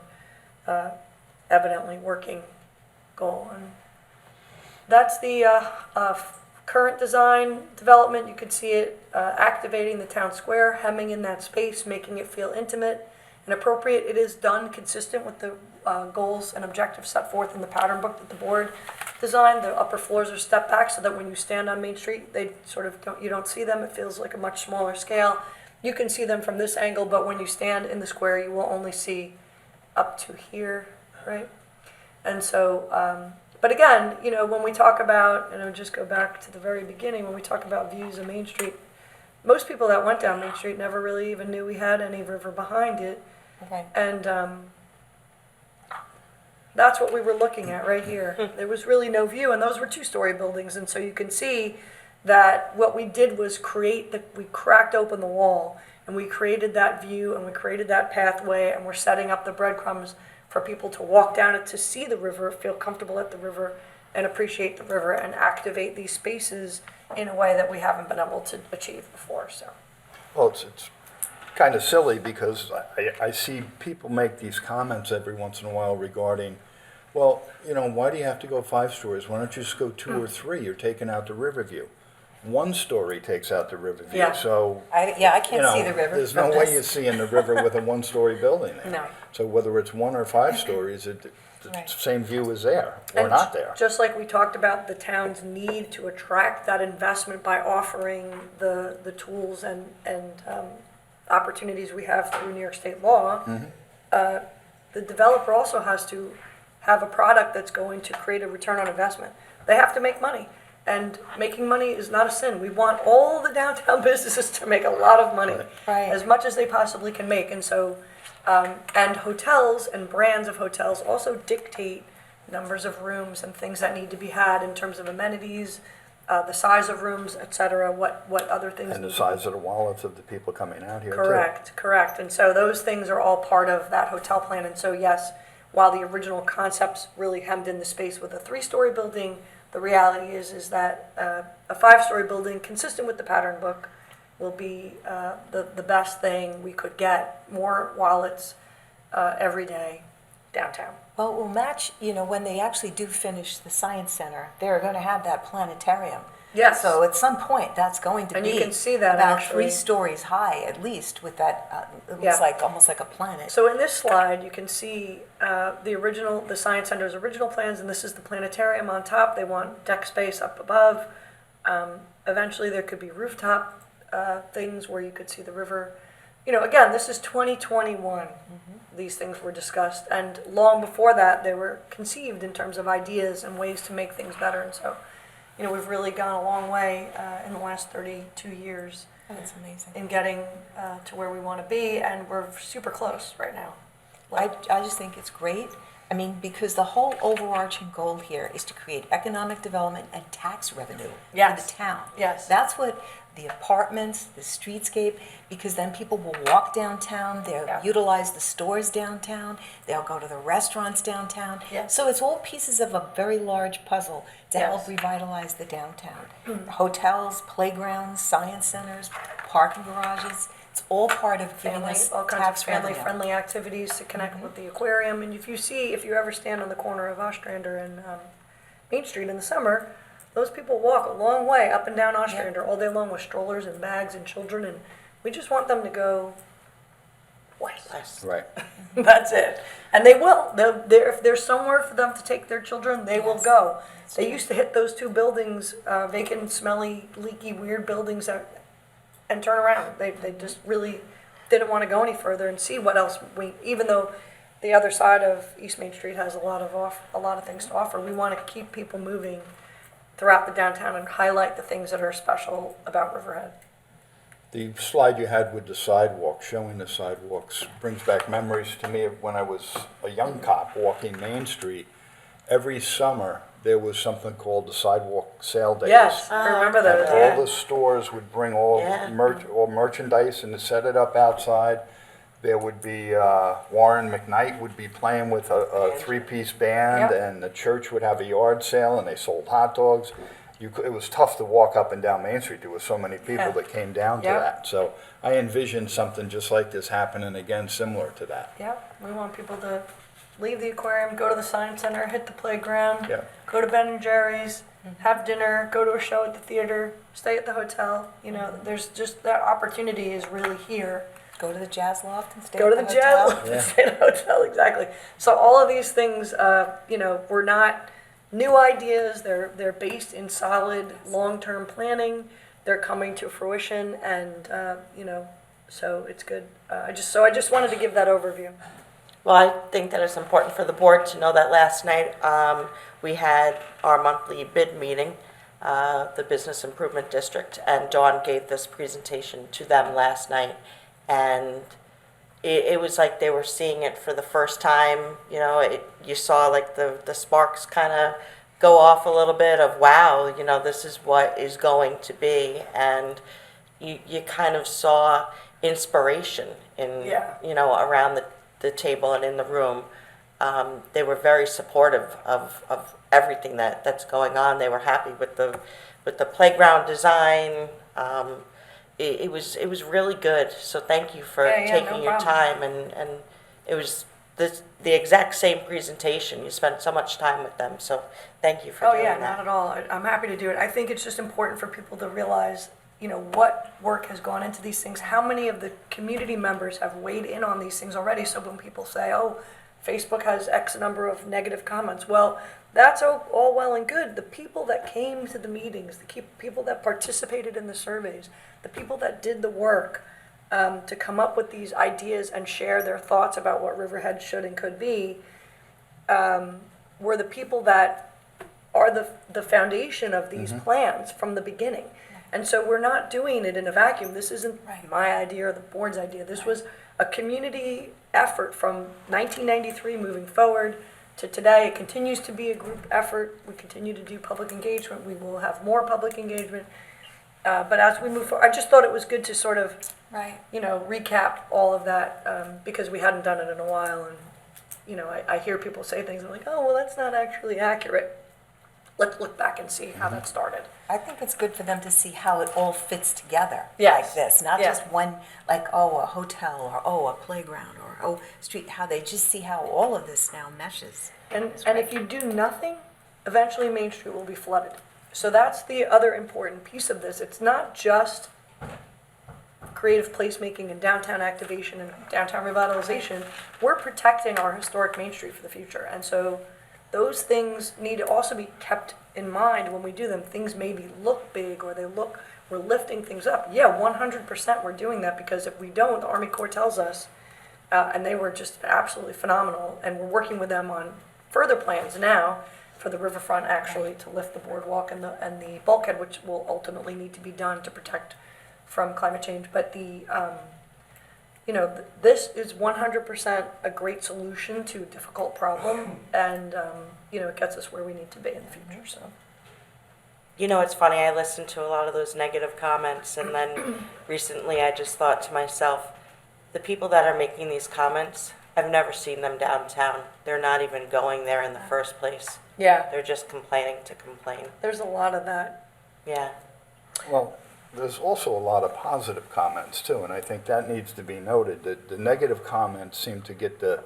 evidently working goal. And that's the current design development. You could see it activating the town square, hemming in that space, making it feel intimate and appropriate. It is done consistent with the goals and objectives set forth in the pattern book that the board designed. The upper floors are stepped back so that when you stand on Main Street, you don't see them. It feels like a much smaller scale. You can see them from this angle, but when you stand in the square, you will only see up to here, right? And so, but again, when we talk about, and I'll just go back to the very beginning, when we talk about views of Main Street, most people that went down Main Street never really even knew we had any river behind it. Okay. And that's what we were looking at right here. There was really no view, and those were two-story buildings. And so you can see that what we did was we cracked open the wall, and we created that view, and we created that pathway, and we're setting up the breadcrumbs for people to walk down it, to see the river, feel comfortable at the river, and appreciate the river, and activate these spaces in a way that we haven't been able to achieve before. So, Well, it's kind of silly because I see people make these comments every once in a while regarding, well, why do you have to go 5 stories? Why don't you just go 2 or 3? You're taking out the river view. 1 story takes out the river view. Yeah. So, I can't see the river. there's no from way this. you're seeing the river with a 1-story building there. No. So whether it's 1 or 5 stories, the Right. same view is there or and not there. just like we talked about the town's need to attract that investment by offering the tools and opportunities we have through New York State law, the developer also has to have a product that's going to create a return on investment. They have to make money. And making money is not a sin. We want all the downtown businesses to make a lot of money, Right. as much as they possibly can make. And so, and hotels and brands of hotels also dictate numbers of rooms and things that need to be had in terms of amenities the size of rooms, et cetera, what other things. And the need to size of the wallets of the people coming out here too. Correct. And so those things are all part of that hotel plan. And so yes, while the original concepts really hemmed in the space with a 3-story building, the reality is that a 5-story building, consistent with the pattern book, will be the best thing we could get. More wallets every day downtown. Well, it will match, when they actually do finish the science center, they're going to have that planetarium. Yes. So at some point, that's going to And be you can see that about actually. 3 stories high, at least, with that, it Yeah. looks like, almost like a planet. So in this slide, you can see the Science Center's original plans, and this is the planetarium on top. They want deck space up above. Eventually, there could be rooftop things where you could see the river. Again, this is 2021. These things were discussed, and long before that, they were conceived in terms of ideas and ways to make things better. And so, we've really gone a long way in the last 32 years That's amazing. in getting to where we want to be, and we're super close right now. I just think it's great. I mean, because the whole overarching goal here is to create economic development and tax revenue for Yes. the town. Yes. That's what the apartments, the streetscape, because then people will walk downtown, they'll Yeah. utilize the stores downtown, they'll go to the restaurants downtown. Yeah. So it's all pieces of a very large puzzle to help Yes. revitalize the downtown. Hotels, playgrounds, science centers, parking garages, it's all part of giving us All kinds of tax revenue. family-friendly activities to connect with the aquarium. And if you ever stand on the corner of Ostrander and Main Street in the summer, those people walk a long way up and down Ostrander all day long with strollers and bags and children, and we just want them to go west. Right. That's it. And they will. If there's somewhere for them to take their children, they will Yes. go. They used to hit those 2 buildings, vacant, smelly, leaky, weird buildings, and turn around. They just really didn't want to go any further and see what else even though the other side of East Main Street has a lot of things to offer, we want to keep people moving throughout the downtown and highlight the things that are special about Riverhead. The slide you had with the sidewalk, showing the sidewalks, brings back memories to me of when I was a young cop walking Main Street. Every summer, there was something called the sidewalk sale days. Yes, I remember those. And Yeah. all the stores would bring all Yeah. all merchandise and set it up outside. There would be, Warren McKnight would be playing with a 3-piece band, Yep. and the church would have a yard sale, and they sold hot dogs. It was tough to walk up and down Main Street. There were so many people Yeah. that came down to Yep. that. So I envisioned something just like this happening again, similar to that. Yep, we want people to leave the aquarium, go to the science center, hit the playground, Yeah. go to Ben and Jerry's, have dinner, go to a show at the theater, stay at the hotel. There's just that opportunity is really here. Go to the jazz loft and stay Go to at the hotel. jazz, stay at a hotel, exactly. So all of these things, were not new ideas. They're based in solid long-term planning. They're coming to fruition, and so it's good. I just wanted to give that overview. Well, I think that it's important for the board to know that last night we had our monthly bid meeting, the Business Improvement District, and Dawn gave this presentation to them last night. And it was like they were seeing it for the first time. You saw like the sparks kind of go off a little bit of, wow, this is what is going to be. And you kind of saw inspiration in, Yeah. around the table and in the room. They were very supportive of everything that's going on. They were happy with the playground design. It was really good. So thank you for Yeah, taking no your problem. time, and it was the exact same presentation. You spent so much time with them, so thank you for doing Yeah, that. not at all. I'm happy to do it. I think it's just important for people to realize, what work has gone into these things. How many of the community members have weighed in on these things already? So when people say, oh, Facebook has X number of negative comments, well, that's all well and good. The people that came to the meetings, the people that participated in the surveys, the people that did the work to come up with these ideas and share their thoughts about what Riverhead should and could be, were the people that are the foundation of these plans from the beginning. And so we're not doing it in a vacuum. This isn't Right. my idea or the board's idea. This was a community effort from 1993 moving forward. to today. It continues to be a group effort. We continue to do public engagement. We will have more public engagement. But as we move forward, I just thought it was good to sort of, Right. recap all of that, because we hadn't done it in a while. And, I hear people say things, I'm like, oh, well, that's not actually accurate. Let's look back and see how that started. I think it's good for them to see how it all fits together Yes. like this, not Yeah. just one, like, oh, a hotel, or oh, a playground, or oh, street, how they just see how all of this now meshes. And if you do nothing, eventually Main Street will be flooded. So that's the other important piece of this. It's not just creative placemaking and downtown activation and downtown revitalization. We're protecting our historic Main Street for the future. And so those things need to also be kept in mind when we do them. Things maybe look big, or we're lifting things up. Yeah, 100% we're doing that, because if we don't, the Army Corps tells us, and they were just absolutely phenomenal, and we're working with them on further plans now for the riverfront, actually, to lift the boardwalk and the bulkhead, which will ultimately need to be done to protect from climate change. But this is 100% a great solution to a difficult problem, and it gets us where we need to be in the future. So It's funny, I listened to a lot of those negative comments, and then recently I just thought to myself, the people that are making these comments, I've never seen them downtown. They're not even going there in the first place. yeah, They're just complaining to complain. there's a lot of that. Yeah. Well, there's also a lot of positive comments too, and I think that needs to be noted. That the negative comments seem to get the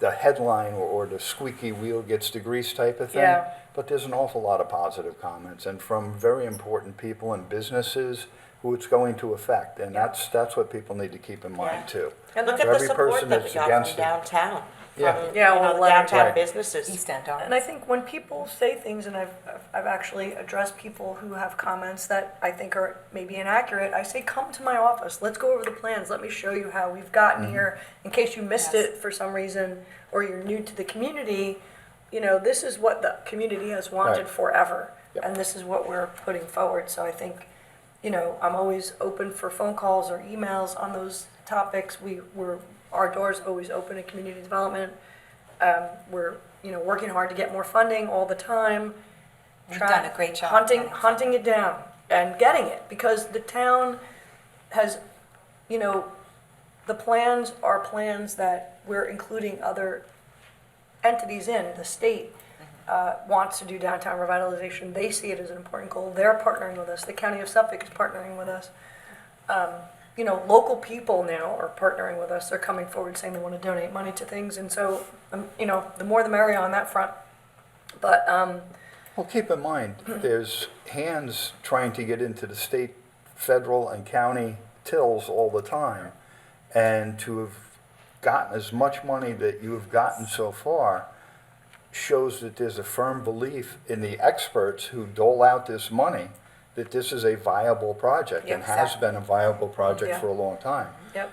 headline, or the squeaky wheel gets the grease type of thing. Yeah. But there's an awful lot of positive comments, and from very important people and businesses who it's going to affect, and that's what people need to keep in mind too. And look For at the every support person that we that's got against from it. downtown. Yeah. From, Yeah, the well, letters. downtown Right. businesses. East End Arms. And I think when people say things, and I've actually addressed people who have comments that I think are maybe inaccurate, I say, come to my office, let's go over the plans, let me show you how we've gotten here, in case you missed Yes. it for some reason, or you're new to the community. This is what the community has wanted Right. forever, Yep. and this is what we're putting forward. So I think, I'm always open for phone calls or emails on those topics. Our door's always open in community development. We're, working hard to get more funding all the time. You've done a great job Hunting it down and getting it, because the town has, the plans are plans that we're including other entities in. The state wants to do downtown revitalization. They see it as an important goal. They're partnering with us. The county of Suffolk is partnering with us. Local people now are partnering with us. They're coming forward saying they want to donate money to things. And so, the more the merrier on that front. But, Well, keep in mind, there's hands trying to get into the state, federal, and county tills all the time. And to have gotten as much money that you have gotten so far shows that there's a firm belief in the experts who dole out this money that this is a viable project, and has Exactly. been a viable project Yeah. for a long time. yep.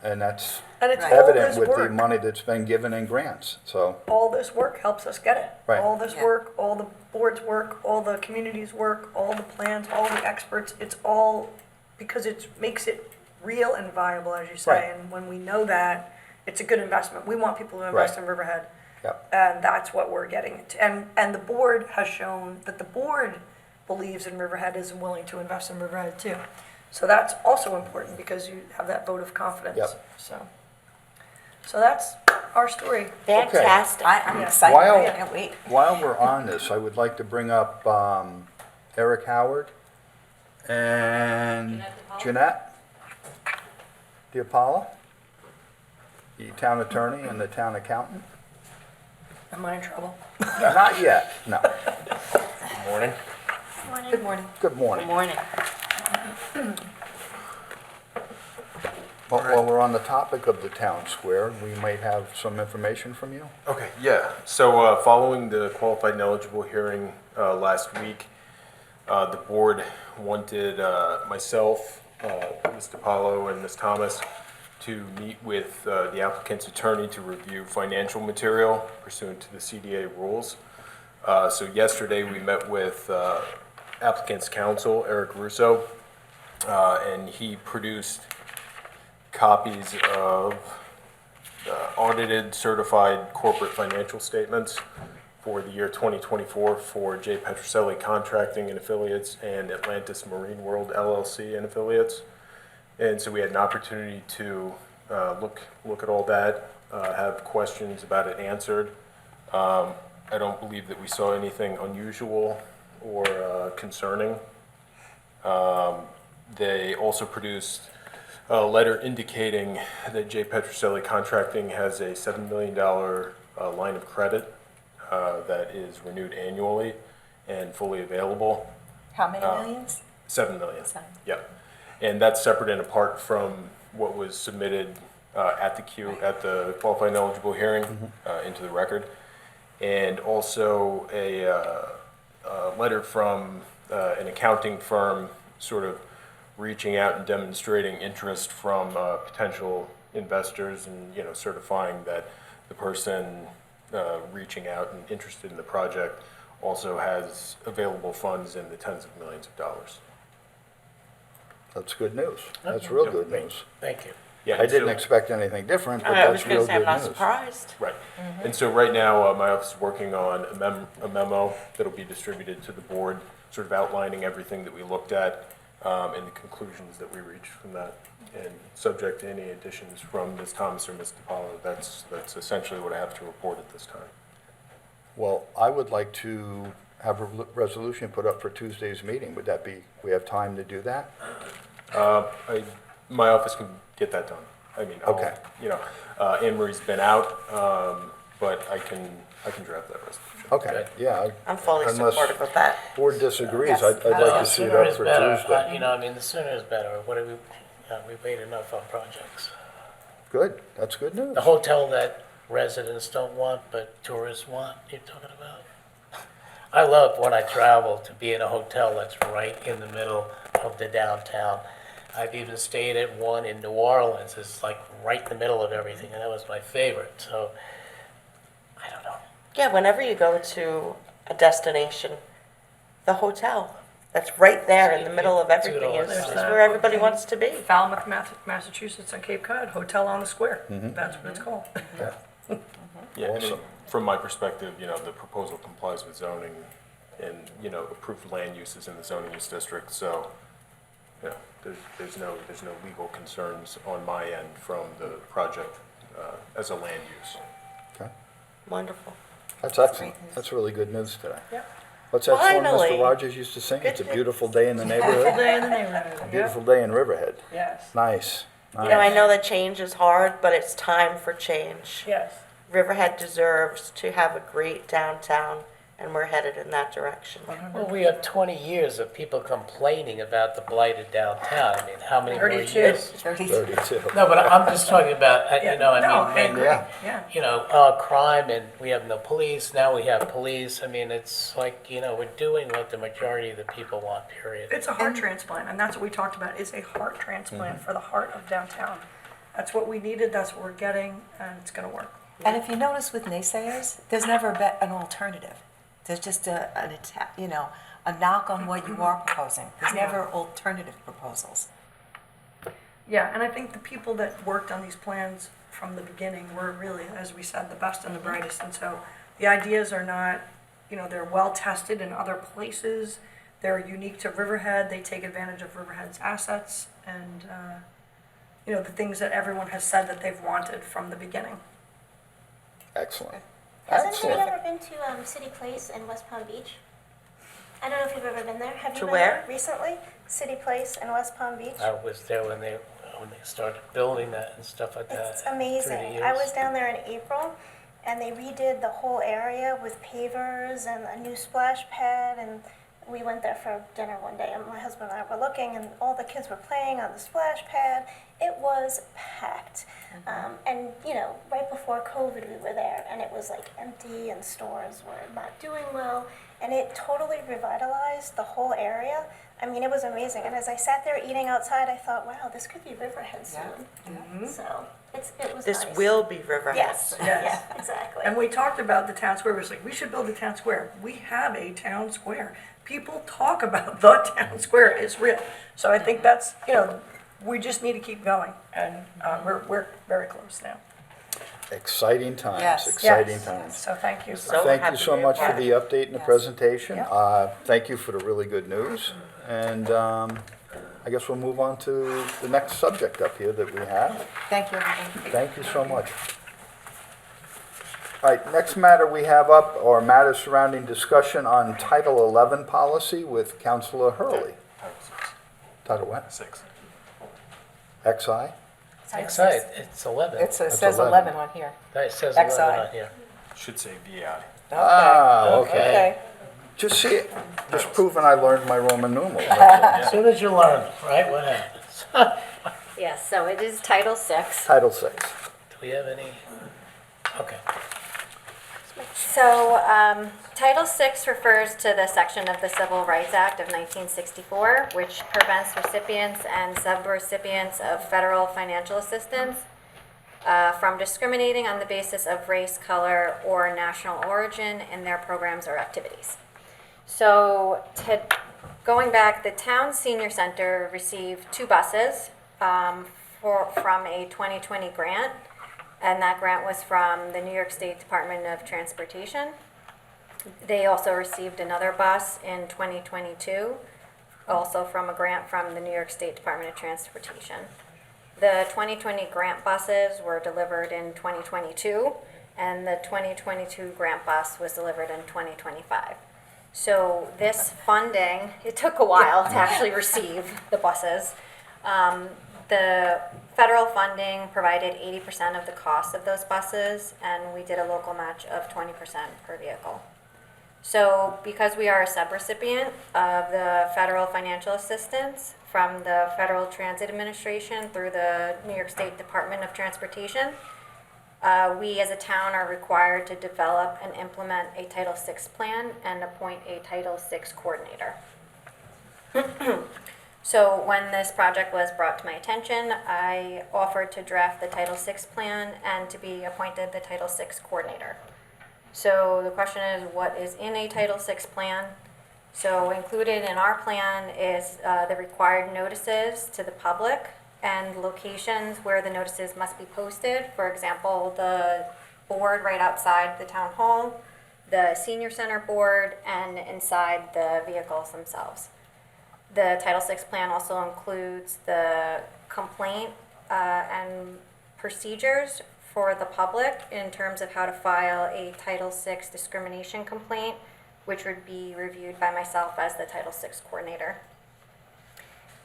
And that's And it's Right. all evident this with the work. money that's been given in grants, so. All this work helps us get it. Right. All this Yeah. work, all the board's work, all the community's work, all the plans, all the experts, it's all because it makes it real and viable, as you say. Right. And when we know that, it's a good investment. We want people to invest Right. in Riverhead. Yep. And that's what we're getting. And the board has shown that the board believes in Riverhead, is willing to invest in Riverhead too. So that's also important, because you have that vote of confidence. Yep. So that's our story. Fantastic. I'm Yeah. excited, While- I can't wait. While we're on this, I would like to bring up Eric Howard and Jeanette DiApollo, the town attorney and the town accountant. Am I in trouble? Not yet, no. Morning. Good morning. Good Good morning. morning. While we're on the topic of the town square, we might have some information from you. Okay, yeah. So following the qualified and eligible hearing last week, the board wanted myself, Ms. DiPaolo, and Ms. Thomas to meet with the applicant's attorney to review financial material pursuant to the CDA rules. So yesterday, we met with applicant's counsel, Eric Russo, and he produced copies of audited certified corporate financial statements for the year 2024 for J. Petroselli Contracting and Affiliates and Atlantis Marine World LLC and Affiliates. And so we had an opportunity to look at all that, have questions about it answered. I don't believe that we saw anything unusual or concerning. They also produced a letter indicating that J. Petroselli Contracting has a $7 million line of credit that is renewed annually and fully available. How many millions? 7 million. 7. Yep. And that's separate and apart from what was submitted at the qualified and eligible hearing into the record. And also a letter from an accounting firm sort of reaching out and demonstrating interest from potential investors and, certifying that the person reaching out and interested in the project also has available funds in the tens of millions of dollars. That's good news. That's real good news. Thank you. Yeah, I and didn't so- expect anything different, but I was that's going real to say, I'm good not news. surprised. Right. And so right now, my office is working on a memo that'll be distributed to the board, sort of outlining everything that we looked at and the conclusions that we reached from that. And subject to any additions from Ms. Thomas or Ms. DiPaolo, that's essentially what I have to report at this time. Well, I would like to have a resolution put up for Tuesday's meeting. Would that be, we have time to do that? My office can get that done. I mean, Okay. Anne Marie's been out, but I can draft that resolution. Okay, yeah. I'm fully unless supportive of that. board disagrees, Yes. I'd like to see it up for Tuesday. The sooner is better. What do we wait enough on projects. Good, that's good news. The hotel that residents don't want, but tourists want, you're talking about? I love when I travel to be in a hotel that's right in the middle of the downtown. I've even stayed at one in New Orleans. It's like right in the middle of everything, and that was my favorite. So, I don't know. Yeah, whenever you go to a destination, the hotel that's right there in the middle of everything is where everybody wants to be. Falmouth, Massachusetts on Cape Cod, Hotel on the Square. That's what it's called. Yeah, and Awesome. from my perspective, the proposal complies with zoning and, approved land uses in the zoning use district. So, there's no legal concerns on my end from the project as a land use. Okay, Wonderful. that's excellent. That's really good news today. Yep. What's that song Finally. Mr. Rogers used to sing? It's a Good. beautiful day in the Beautiful neighborhood. day in the neighborhood. Beautiful day in Riverhead. Yes. Nice. I know that change is hard, but it's time for change. Yes. Riverhead deserves to have a great downtown, and we're headed in that direction. Well, we have 20 years of people complaining about the blighted downtown. I mean, how many more 32. years? 32. No, but I'm just talking about, I agree. Yeah. Yeah. crime, and we have no police, now we have police. I mean, it's like, we're doing what the majority of the people want, period. It's a heart transplant, and that's what we talked about, is a heart transplant for the heart of downtown. That's what we needed, that's what we're getting, and it's gonna work. And if you notice with naysayers, there's never been an alternative. There's just an attack, a knock on what you are proposing. There's never alternative proposals. Yeah, and I think the people that worked on these plans from the beginning were really, as we said, the best and the brightest. And so the ideas are not, they're well tested in other places. They're unique to Riverhead. They take advantage of Riverhead's assets and, the things that everyone has said that they've wanted from the beginning. Excellent. Has anybody Excellent. ever been to City Place in West Palm Beach? I don't know if you've ever been there. Have you To been where? there recently? City Place in West Palm Beach? I was there when they started building that and stuff like that. It's through the amazing. years. I was down there in April, and they redid the whole area with pavers and a new splash pad, and we went there for dinner one day, and my husband and I were looking, and all the kids were playing on the splash pad. It was packed. And, right before COVID, we were there, and it was like empty, and stores were not doing well, and it totally revitalized the whole area. I mean, it was amazing. And as I sat there eating outside, I thought, wow, this could be Riverhead soon. So it was This nice. will be Riverhead. Yes, Yes. yeah, exactly. And we talked about the town square. It was like, we should build a town square. We have a town square. People talk about the town square. It's real. So I think that's, we just need to keep going. And we're very close now. Exciting times, Yes. exciting Yes. times. So thank you. So Thank you happy so to much be for part the update and the Yes. presentation. Yeah. Thank you for the really good news. And I guess we'll move on to the next subject up here that we have. Thank you, everybody. Thank you so much. All right, next matter we have up are matters surrounding discussion on Title 11 policy with Councilor HURLEY. Title what? 6. XI? Excite, it's 11. It That's says 11. 11 on here. It says XI. 11 on here. Should say VI. Okay. Okay. Just see it, just proving I learned my Roman numerals. As soon as you learn, right, what happens? Yes, so it is Title VI. Title 6. Do we have any? Okay. So Title VI refers to the section of the Civil Rights Act of 1964, which prevents recipients and subrecipients of federal financial assistance from discriminating on the basis of race, color, or national origin in their programs or activities. So going back, the town senior center received 2 buses from a 2020 grant, and that grant was from the New York State Department of Transportation. They also received another bus in 2022, also from a grant from the New York State Department of Transportation. The 2020 grant buses were delivered in 2022, and the 2022 grant bus was delivered in 2025. So this funding, it took a while to actually receive the buses. The federal funding provided 80% of the cost of those buses, and we did a local match of 20% per vehicle. So because we are a subrecipient of the federal financial assistance from the Federal Transit Administration through the New York State Department of Transportation, we as a town are required to develop and implement a Title VI plan and appoint a Title VI coordinator. So when this project was brought to my attention, I offered to draft the Title VI plan and to be appointed the Title VI coordinator. So the question is, what is in a Title VI plan? So included in our plan is the required notices to the public and locations where the notices must be posted. For example, the board right outside the town hall, the senior center board, and inside the vehicles themselves. The Title VI plan also includes the complaint and procedures for the public in terms of how to file a Title VI discrimination complaint, which would be reviewed by myself as the Title VI coordinator.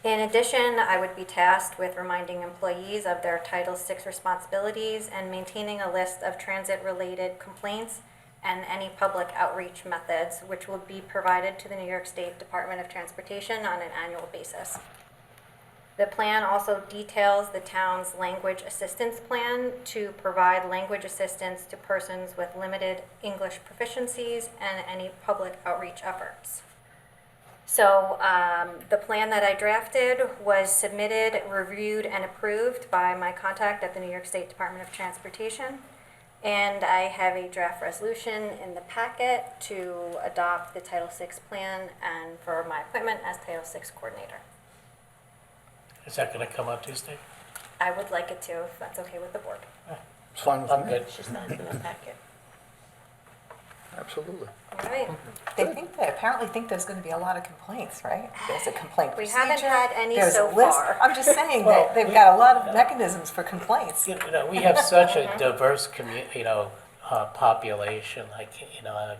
In addition, I would be tasked with reminding employees of their Title VI responsibilities and maintaining a list of transit-related complaints and any public outreach methods, which will be provided to the New York State Department of Transportation on an annual basis. The plan also details the town's language assistance plan to provide language assistance to persons with limited English proficiencies and any public outreach efforts. So the plan that I drafted was submitted, reviewed, and approved by my contact at the New York State Department of Transportation. And I have a draft resolution in the packet to adopt the Title VI plan and for my appointment as Title VI coordinator. Is that going to come on Tuesday? I would like it to, if that's okay with the board. It's fine with I'm me. good. She's not in the packet. Absolutely. All right. They apparently think there's going to be a lot of complaints, right? There's a complaint We procedure. haven't had any there's so a list. far. I'm just saying Well, that they've got a lot of mechanisms for complaints. You know, we have such a diverse population. I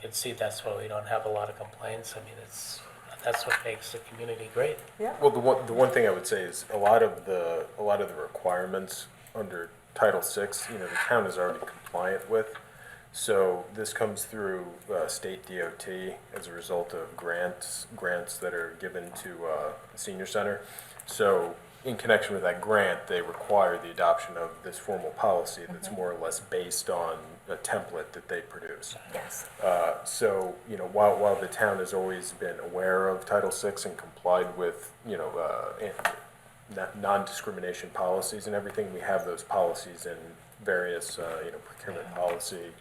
can see that's why we don't have a lot of complaints. I mean, that's what makes the community great. Well, the one thing I would say is a lot of the requirements under Title VI, the town is already compliant with. So this comes through state DOT as a result of grants that are given to the senior center. So in connection with that grant, they require the adoption of this formal policy that's more or less based on a template that they produce. Yes. So, while the town has always been aware of Title VI and complied with, non-discrimination policies and everything, we have those policies in various, procurement policy,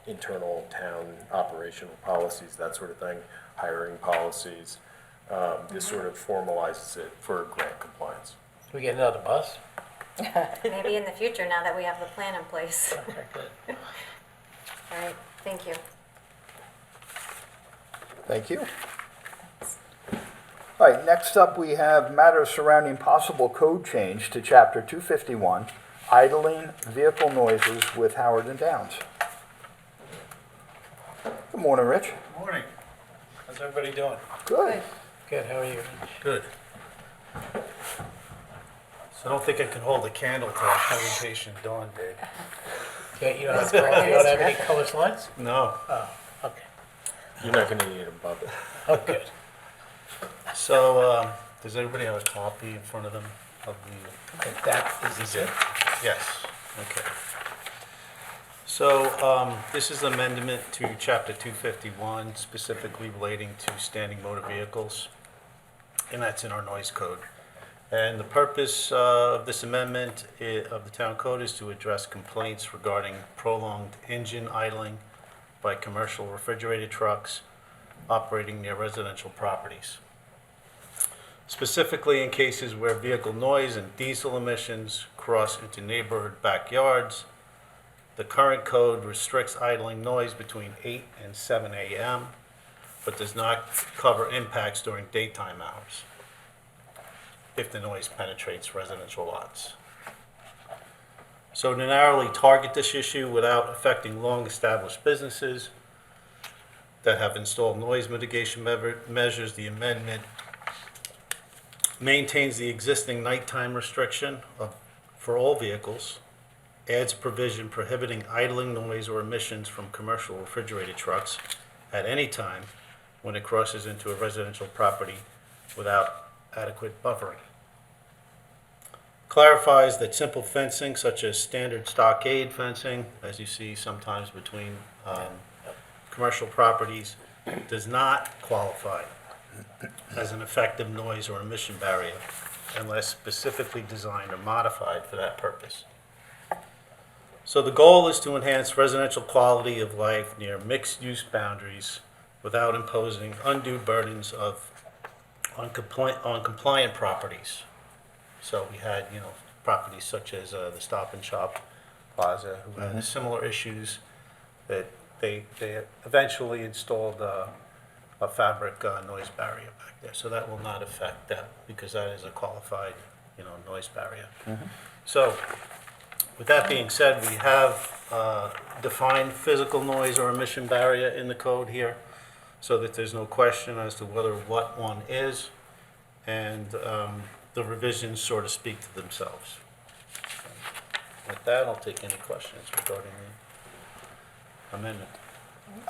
internal town operational policies, that sort of thing, hiring policies. This sort of formalizes it for grant compliance. Can we get another bus? Maybe in the future, now that we have the plan in place. Okay, good. All right, thank you. Thank you. All right, next up, we have matters surrounding possible code change to Chapter 251, idling vehicle noises with Howard and Downs. Good morning, Rich. Morning. How's everybody doing? Good. Good, how are you? Good. So I don't think I can hold a candle to that presentation Dawn did. Yeah, you don't have any colored slides? No. Oh, okay. You're not gonna need them, Bob. Oh, good. So, does everybody have a copy in front of them of the? That is it. Yes. Okay. So, this is amendment to Chapter 251, specifically relating to standing motor vehicles, and that's in our noise code. And the purpose of this amendment of the town code is to address complaints regarding prolonged engine idling by commercial refrigerated trucks operating near residential properties. Specifically in cases where vehicle noise and diesel emissions cross into neighborhood backyards. The current code restricts idling noise between 8 and 7 a.m., but does not cover impacts during daytime hours if the noise penetrates residential lots. So to narrowly target this issue without affecting long-established businesses that have installed noise mitigation measures, the amendment maintains the existing nighttime restriction for all vehicles, adds provision prohibiting idling noise or emissions from commercial refrigerated trucks at any time when it crosses into a residential property without adequate buffering. Clarifies that simple fencing, such as standard stockade fencing, as you see sometimes between commercial properties, does not qualify as an effective noise or emission barrier unless specifically designed or modified for that purpose. So the goal is to enhance residential quality of life near mixed-use boundaries without imposing undue burdens on compliant properties. So we had, properties such as the Stop and Shop Plaza, who had similar issues that they eventually installed a fabric noise barrier back there. So that will not affect that because that is a qualified, noise barrier. So with that being said, we have defined physical noise or emission barrier in the code here so that there's no question as to what one is, and the revisions sort of speak to themselves. With that, I'll take any questions regarding the amendment.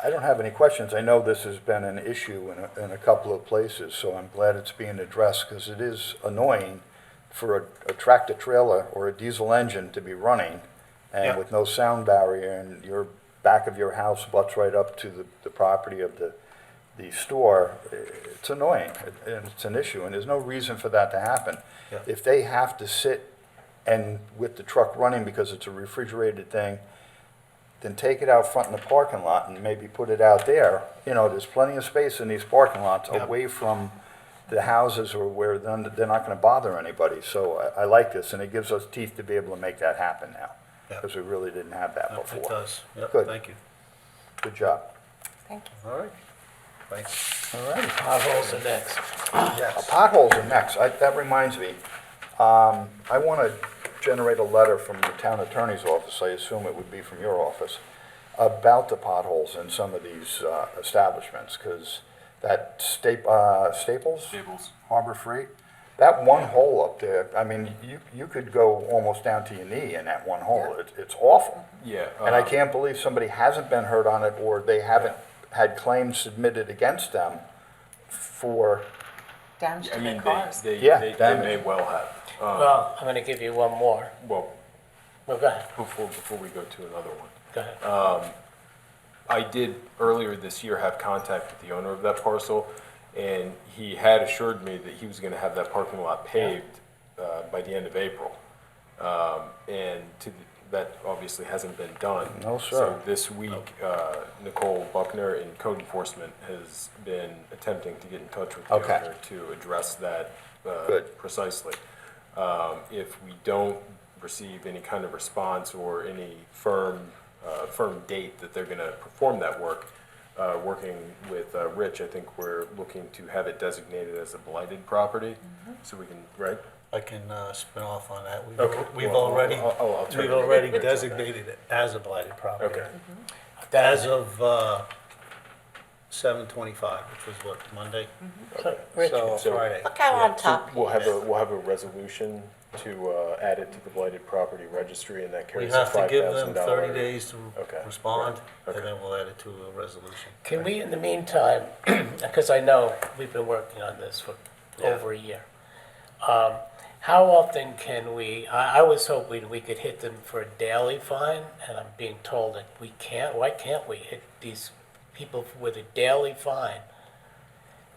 I don't have any questions. I know this has been an issue in a couple of places, so I'm glad it's being addressed because it is annoying for a tractor-trailer or a diesel engine to be running and Yeah. with no sound barrier, and your back of your house butts right up to the property of the store. It's annoying, and it's an issue, and there's no reason for that to happen. Yeah. If they have to sit and with the truck running because it's a refrigerated thing, then take it out front in the parking lot and maybe put it out there. There's plenty of space in these parking lots Yeah. away from the houses or where they're not going to bother anybody. So I like this, and it gives us teeth to be able to make that happen now, Yeah. because we really didn't have that It before. does. Yep, Good. thank you. Good job. Thank you. All right. Thanks. All right. Potholes are next. Yes. Potholes are next. That reminds me. I want to generate a letter from the town attorney's office, I assume it would be from your office, about the potholes in some of these establishments, because that Staples? Harbor Freight, that one hole up there, I mean, you could go almost down to your knee in that one hole. It's awful. Yeah. And I can't believe somebody hasn't been hurt on it, or they haven't had claims submitted against them for, Damage I to mean, their cars. they damage. may well have. Well, I'm going to give you one more. Well, Well, go ahead. before we go to another one. Go ahead. I did earlier this year have contact with the owner of that parcel, and he had assured me that he was going to have that parking lot paved by the end of April. And that obviously hasn't been done. No, sir. So this week, Nicole Buckner in Code Enforcement has been attempting to get in touch with the Okay. owner to address that Good. precisely. If we don't receive any kind of response or any firm date that they're gonna perform that work. Working with Rich, I think we're looking to have it designated as a blighted property, so we can, right? I can spin off on that. Okay. We've Well, already, I'll turn we've it- already designated it as a blighted property. Okay. As of 7/25, which was what, Monday? So, Rich, So So- Friday. Look how on So top. we'll have a resolution to add it to the blighted property registry, and that We carries a have to give them $5,000. 30 days to Okay, respond, right, and okay. then we'll add it to a resolution. can we, in the meantime, because I know we've been working on this for over a year, how often can we, I was hoping we could hit them for a daily fine, and I'm being told that we can't. Why can't we hit these people with a daily fine?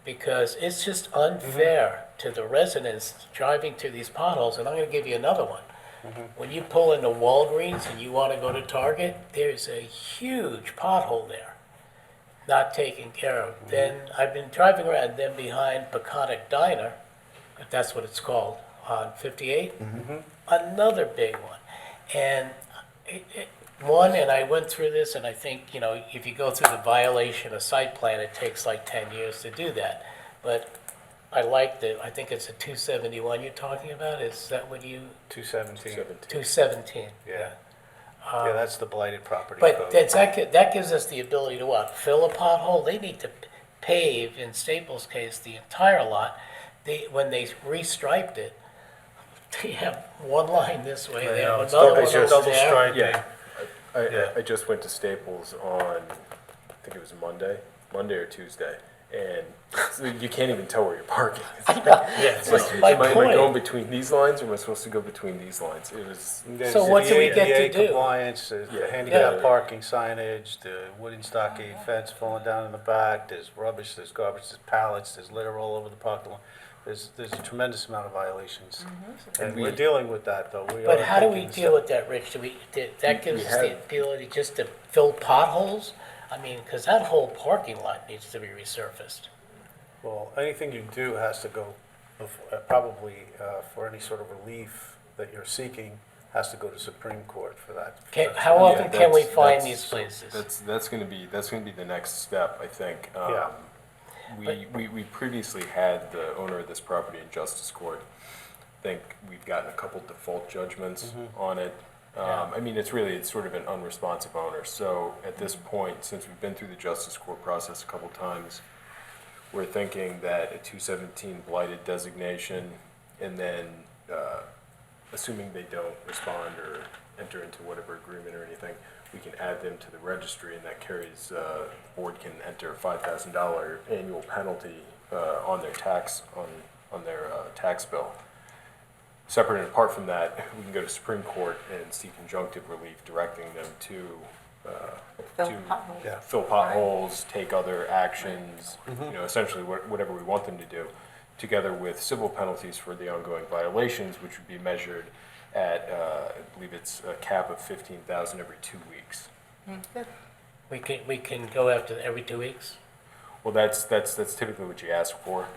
Because it's just unfair to the residents driving through these potholes, and I'm gonna give you another one. When you pull into Walgreens and you wanna go to Target, there's a huge pothole there, not taken care of. Then, I've been driving around, then behind Peconic Diner, if that's what it's called, on 58, another big one. And and I went through this, and I think, you know, if you go through the violation of site plan, it takes like 10 years to do that. But I I think it's a 271 you're talking about, is that what you, 217. 217? Yeah. Yeah, that's the blighted property But code. that gives us the ability to what, fill a pothole? They need to pave, in Staples' case, the entire lot. When they restriped it, they have one line this way, they have It's another double- one over double there. striping. Yeah, Yeah. I just went to Staples on, I think it was Monday or Tuesday, and so you can't even tell where you're parking. Yeah, It's like, my am I point. going between these lines, or am I supposed to go between these lines? It was, So what do we get to ADA do? compliance, the Yeah. handicap Yeah. parking signage, the wooden stockade fence falling down in the back, there's rubbish, there's garbage, there's pallets, there's litter all over the parking lot. There's a tremendous amount of violations. And we're dealing with that, though. We But are how do we taking deal with that, Rich? That gives us the have- ability just to fill potholes? I mean, because that whole parking lot needs to be resurfaced. Well, anything you do has to go, probably for any sort of relief that you're seeking, has to go to Supreme Court for that. How yeah, often can we that's- find that's- these places? That's gonna be the next step, I think. Yeah. We previously had the owner of this property in justice court. I think we've gotten a couple default judgments on it. I mean, it's sort of an unresponsive owner. So at this point, since we've been through the justice court process a couple times, we're thinking that a 217 blighted designation, and then assuming they don't respond or enter into whatever agreement or anything, we can add them to the registry, and that carries, the board can enter a $5,000 annual penalty on their tax bill. Separate and apart from that, we can go to Supreme Court and seek conjunctive relief, directing them to Fill to potholes. Yeah. fill potholes, take other actions, you know, essentially whatever we want them to do, together with civil penalties for the ongoing violations, which would be measured at, I believe it's a cap of 15,000 every 2 weeks. We can go after every 2 weeks? Well, that's typically what you ask for.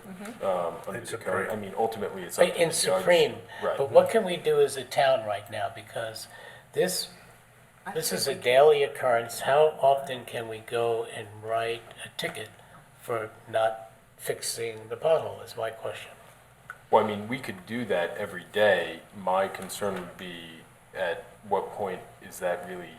Under In the current, I Supreme. mean, ultimately, it's up to the In judge. Supreme, Right. but what can we do as a town right now? Because this is a daily occurrence. How often can we go and write a ticket for not fixing the pothole, is my question. Well, I mean, we could do that every day. My concern would be, at what point is that really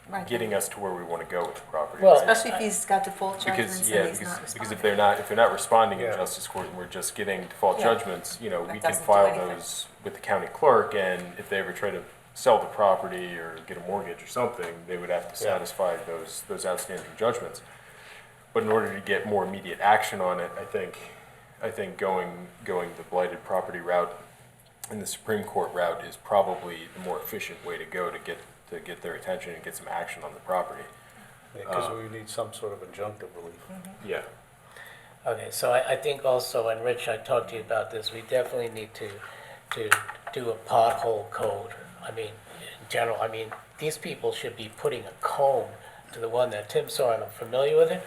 Right. getting us to where we want to go with the property? Well, right? Especially if he's got default judgments Because, and yeah, he's not because if responding. they're not responding in Yeah. justice court and we're just getting default Yeah. judgments, you know, That we can doesn't do file anything. those with the county clerk, and if they ever try to sell the property or get a mortgage or something, they would have to Yeah. satisfy those outstanding judgments. But in order to get more immediate action on it, I think going the blighted property route and the Supreme Court route is probably the more efficient way to go to get their attention and get some action on the property. Because we need some sort of injunctive relief. Yeah. Okay, so I think also, and Rich, I talked to you about this, we definitely need to do a pothole code. I mean, in general, I mean, these people should be putting a cone to the one that Tim saw, and I'm familiar with it,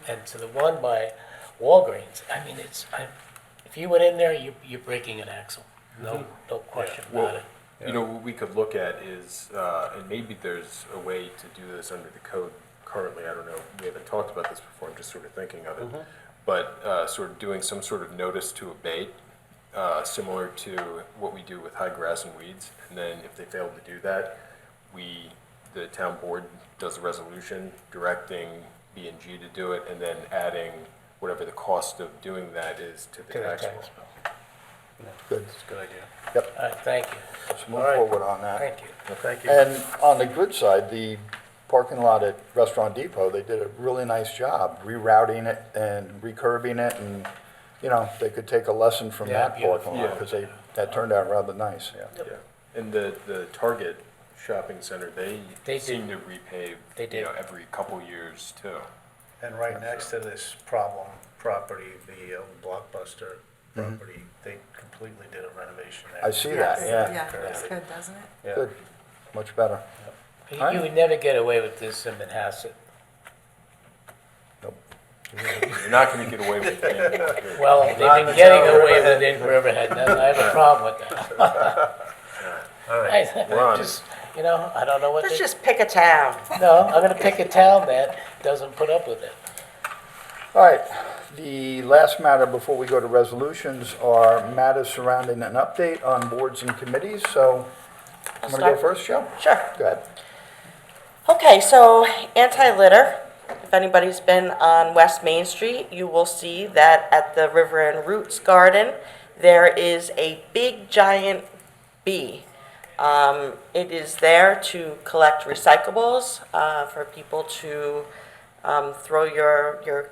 and to the one by Walgreens. I mean, if you went in there, you're breaking an axle. No question Well, about it. you know, what we could look at is, and maybe there's a way to do this under the code currently, I don't know, we haven't talked about this before, I'm just sort of thinking of it. But sort of doing some sort of notice to abate, similar to what we do with high grass and weeds. And then if they fail to do that, the town board does a resolution directing B and G to do it, and then adding whatever the cost of doing that is to the To the tax tax bill. bill. Good. That's a good idea. Yep, All right, thank you. let's move All right. forward on that. Thank you. Thank you. And on the good side, the parking lot at Restaurant Depot, they did a really nice job rerouting it and recurbing it, and, you know, they could take a lesson from Yeah, that parking lot, beautiful. because that turned out rather nice. Yeah, and the Target shopping center, They seem did. to repave, They you did. know, every couple years too. And right next to this problem property, the Blockbuster property, they completely did a renovation there. I see that, yeah, Yeah, it's good, doesn't it? Yeah. good, much better. You would never get away with this in Manhasset. Nope. You're not gonna get away with it anymore here. Well, they've been getting away with it in Riverhead, and I have a problem with that. All right. We're on it. Just, you know, I don't know what Let's they, just pick a town. no, I'm gonna pick a town that doesn't put up with it. All right, the last matter before we go to resolutions are matters surrounding an update on boards and committees, so I'm gonna go start. first, Joe? Sure. Go ahead. Okay, so anti-litter, if anybody's been on West Main Street, you will see that at the River and Roots Garden, there is a big giant bee. It is there to collect recyclables, for people to throw your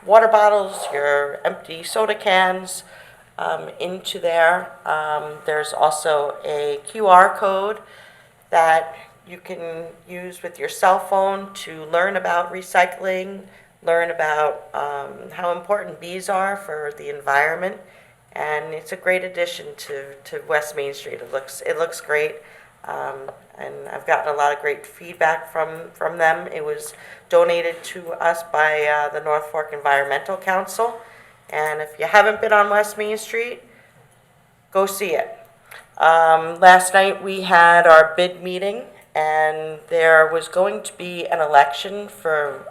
water bottles, your empty soda cans into there. There's also a QR code that you can use with your cell phone to learn about recycling, learn about how important bees are for the environment. And it's a great addition to West Main Street. It looks great. And I've gotten a lot of great feedback from them. It was donated to us by the North Fork Environmental Council. And if you haven't been on West Main Street, go see it. Last night we had our bid meeting, and there was going to be an election for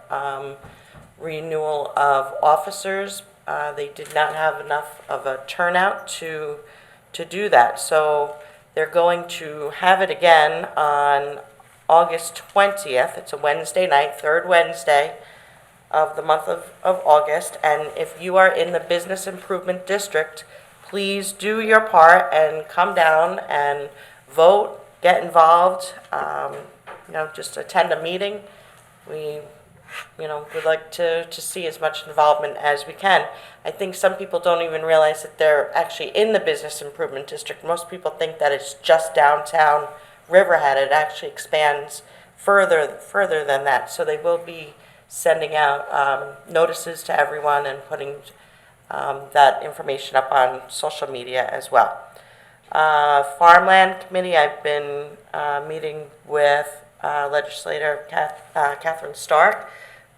renewal of officers. They did not have enough of a turnout to do that. So they're going to have it again on August 20th. It's a Wednesday night, third Wednesday of the month of August. And if you are in the Business Improvement District, please do your part and come down and vote, get involved, just attend a meeting. We would like to see as much involvement as we can. I think some people don't even realize that they're actually in the Business Improvement District. Most people think that it's just downtown Riverhead. It actually expands further than that. So they will be sending out notices to everyone and putting that information up on social media as well. Farmland Committee, I've been meeting with legislator Catherine Stark.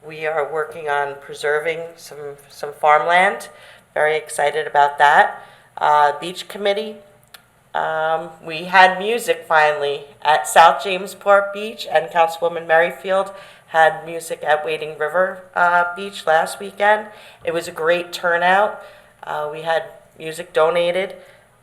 We are working on preserving some farmland. Very excited about that. Beach Committee, we had music finally at South Jamesport Beach, and Councilwoman Merrifield had music at Wading River Beach last weekend. It was a great turnout. We had music donated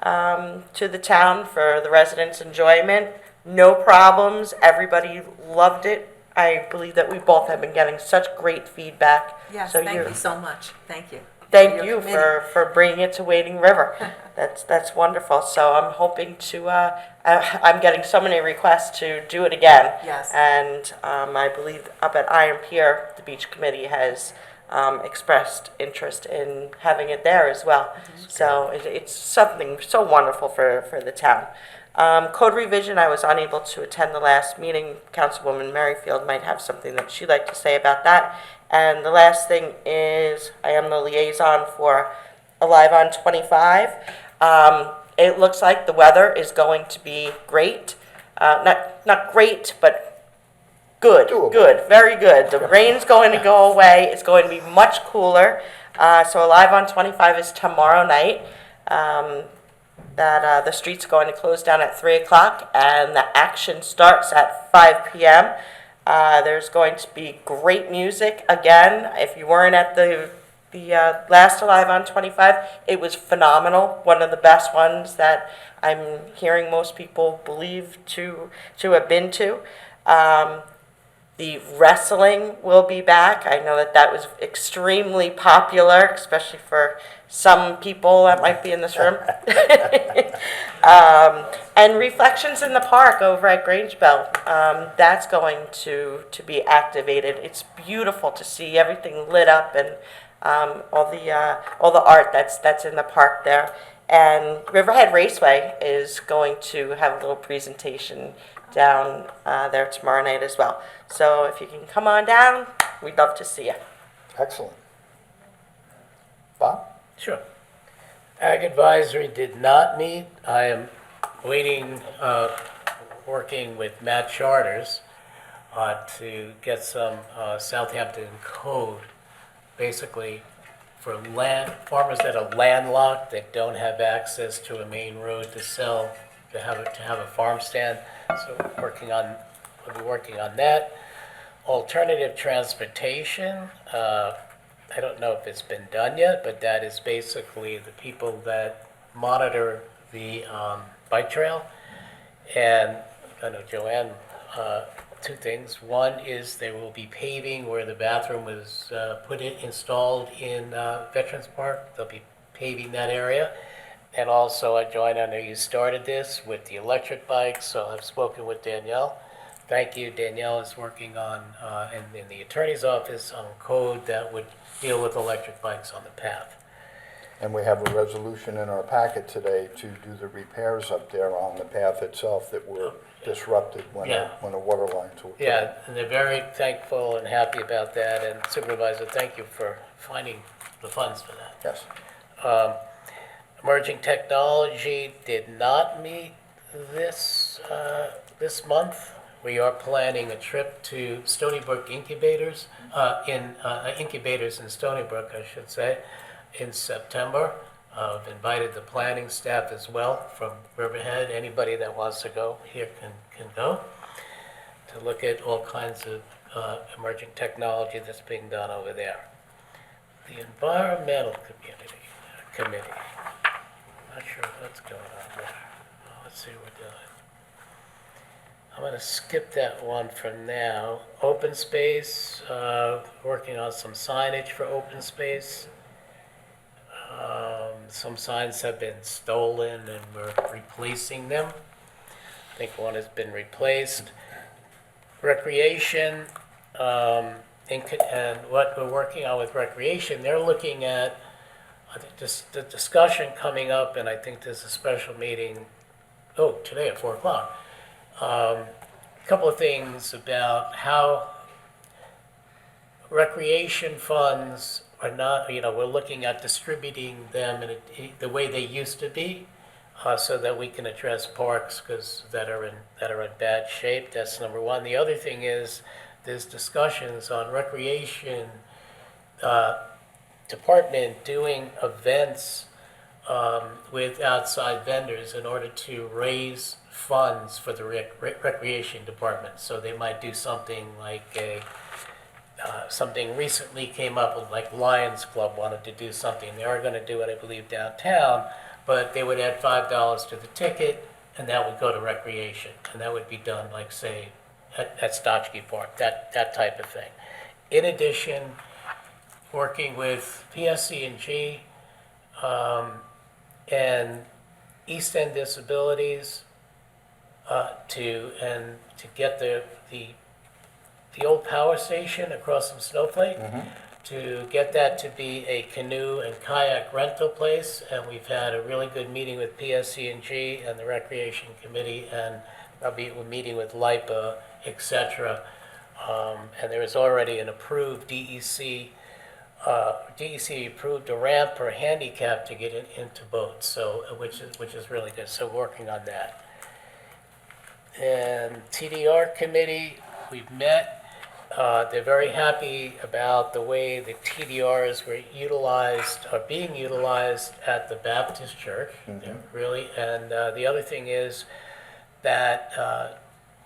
to the town for the residents' enjoyment. No problems. Everybody loved it. I believe that we both have been getting such great feedback. Yes, So thank you're- you so much. Thank you. Thank Your you committee. for bringing it to Wading River. That's wonderful. So I'm hoping to, I'm getting so many requests to do it again. Yes. And I believe up at Iron Pier, the beach committee has expressed interest in having it there as well. So it's something so wonderful for the town. Code revision, I was unable to attend the last meeting. Councilwoman Merrifield might have something that she'd like to say about that. And the last thing is, I am the liaison for Alive on 25. It looks like the weather is going to be great. Not great, but good, Doable. good, very good. The rain's going to go away. It's going to be much cooler. So Alive on 25 is tomorrow night. that the street's going to close down at 3 o'clock and the action starts at 5 p.m. There's going to be great music again. If you weren't at the last Alive on 25, it was phenomenal. One of the best ones that I'm hearing most people believe to have been to. The wrestling will be back. I know that was extremely popular, especially for some people that might be in this room. And Reflections in the Park over at Grangeville, that's going to be activated. It's beautiful to see everything lit up and all the art that's in the park there. And Riverhead Raceway is going to have a little presentation down there tomorrow night as well. So if you can come on down, we'd love to see you. Excellent. Bob? Sure. Ag Advisory did not meet. I am waiting, working with Matt Charters to get some Southampton code, basically for farmers that are landlocked, that don't have access to a main road to sell, to have a farm stand. So we'll be working on that. Alternative transportation, I don't know if it's been done yet, but that is basically the people that monitor the bike trail. And I know Joanne, two things. One is there will be paving where the bathroom was installed in Veterans Park. They'll be paving that area. And also, Joanne, I know you started this with the electric bikes, so I've spoken with Danielle. Thank you. Danielle is working on, in the attorney's office, on code that would deal with electric bikes on the path. And we have a resolution in our packet today to do the repairs up there on the path itself that were disrupted when the water lines were put in. Yeah, and they're very thankful and happy about that. And Supervisor, thank you for finding the funds for that. Yes. Emerging Technology did not meet this month. We are planning a trip to Stony Brook Incubators, Incubators in Stony Brook, I should say, in September. I've invited the planning staff as well from Riverhead. Anybody that wants to go here can go, to look at all kinds of emerging technology that's being done over there. The Environmental Committee. Not sure what's going on there. Let's see what we're doing. I'm going to skip that one for now. Open space, working on some signage for open space. Some signs have been stolen and we're replacing them. I think one has been replaced. Recreation, and what we're working on with recreation, they're looking at, I think, just the discussion coming up, and I think there's a special meeting, today at 4 o'clock. A couple of things about how recreation funds are not, we're looking at distributing them in the way they used to be, so that we can address parks that are in bad shape. That's number one. The other thing is there's discussions on recreation department doing events with outside vendors in order to raise funds for the recreation department. So they might do something like something recently came up with, like Lions Club wanted to do something. They are going to do it, I believe, downtown, but they would add $5 to the ticket, and that would go to recreation. And that would be done, like, say, at Stotchke Park, that type of thing. In addition, working with PSC&G and East End Disabilities to get the old power station across from Snowflake, to get that to be a canoe and kayak rental place. And we've had a really good meeting with PSC&G and the Recreation Committee, and I'll be meeting with LIPA, etc. And there is already an approved DEC approved a ramp for handicap to get into boats, so which is really good. So working on that. And TDR committee, we've met, They're very happy about the way the TDRs were utilized, are being utilized at the Baptist Church, really. And the other thing is that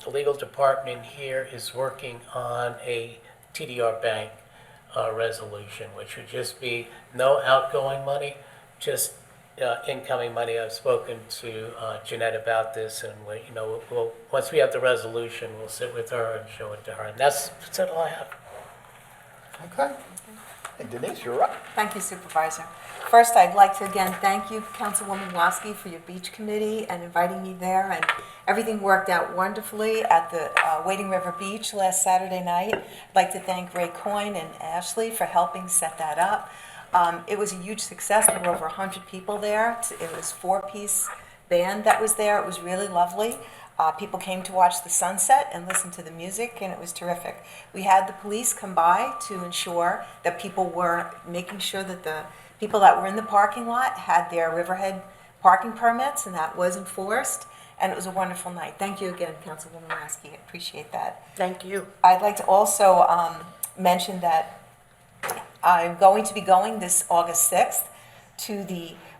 the legal department here is working on a TDR bank resolution, which would just be no outgoing money, just incoming money. I've spoken to Jeanette about this, and we'll once we have the resolution, we'll sit with her and show it to her. And that's all I have. Okay. And Denise, you're up. Thank you, Supervisor. First, I'd like to again thank you, Councilwoman Waski, for your beach committee and inviting me there. And everything worked out wonderfully at the Wading River Beach last Saturday night. I'd like to thank Ray Coyne and Ashley for helping set that up. It was a huge success. There were over 100 people there. It was a 4-piece band that was there. It was really lovely. People came to watch the sunset and listen to the music, and it was terrific. We had the police come by to ensure that people were making sure that the people that were in the parking lot had their Riverhead parking permits, and that was enforced. And it was a wonderful night. Thank you again, Councilwoman Lasky. I appreciate that. Thank you. I'd like to also mention that I'm going to be going this August 6th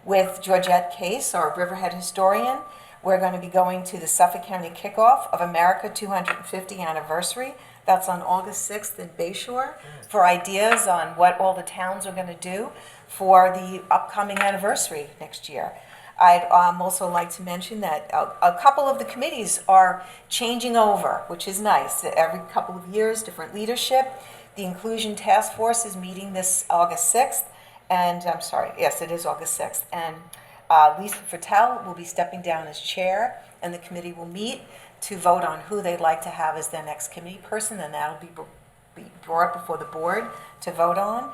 with Georgette Case, our Riverhead historian. We're going to be going to the Suffolk County Kickoff of America 250 Anniversary. That's on August 6th in Bayshore for ideas on what all the towns are going to do for the upcoming anniversary next year. I'd also like to mention that a couple of the committees are changing over, which is nice. Every couple of years, different leadership. The Inclusion Task Force is meeting this August 6th, and I'm sorry, yes, it is August 6th. And Lisa Fertel will be stepping down as chair, and the committee will meet to vote on who they'd like to have as their next committee person, and that'll be brought before the board to vote on.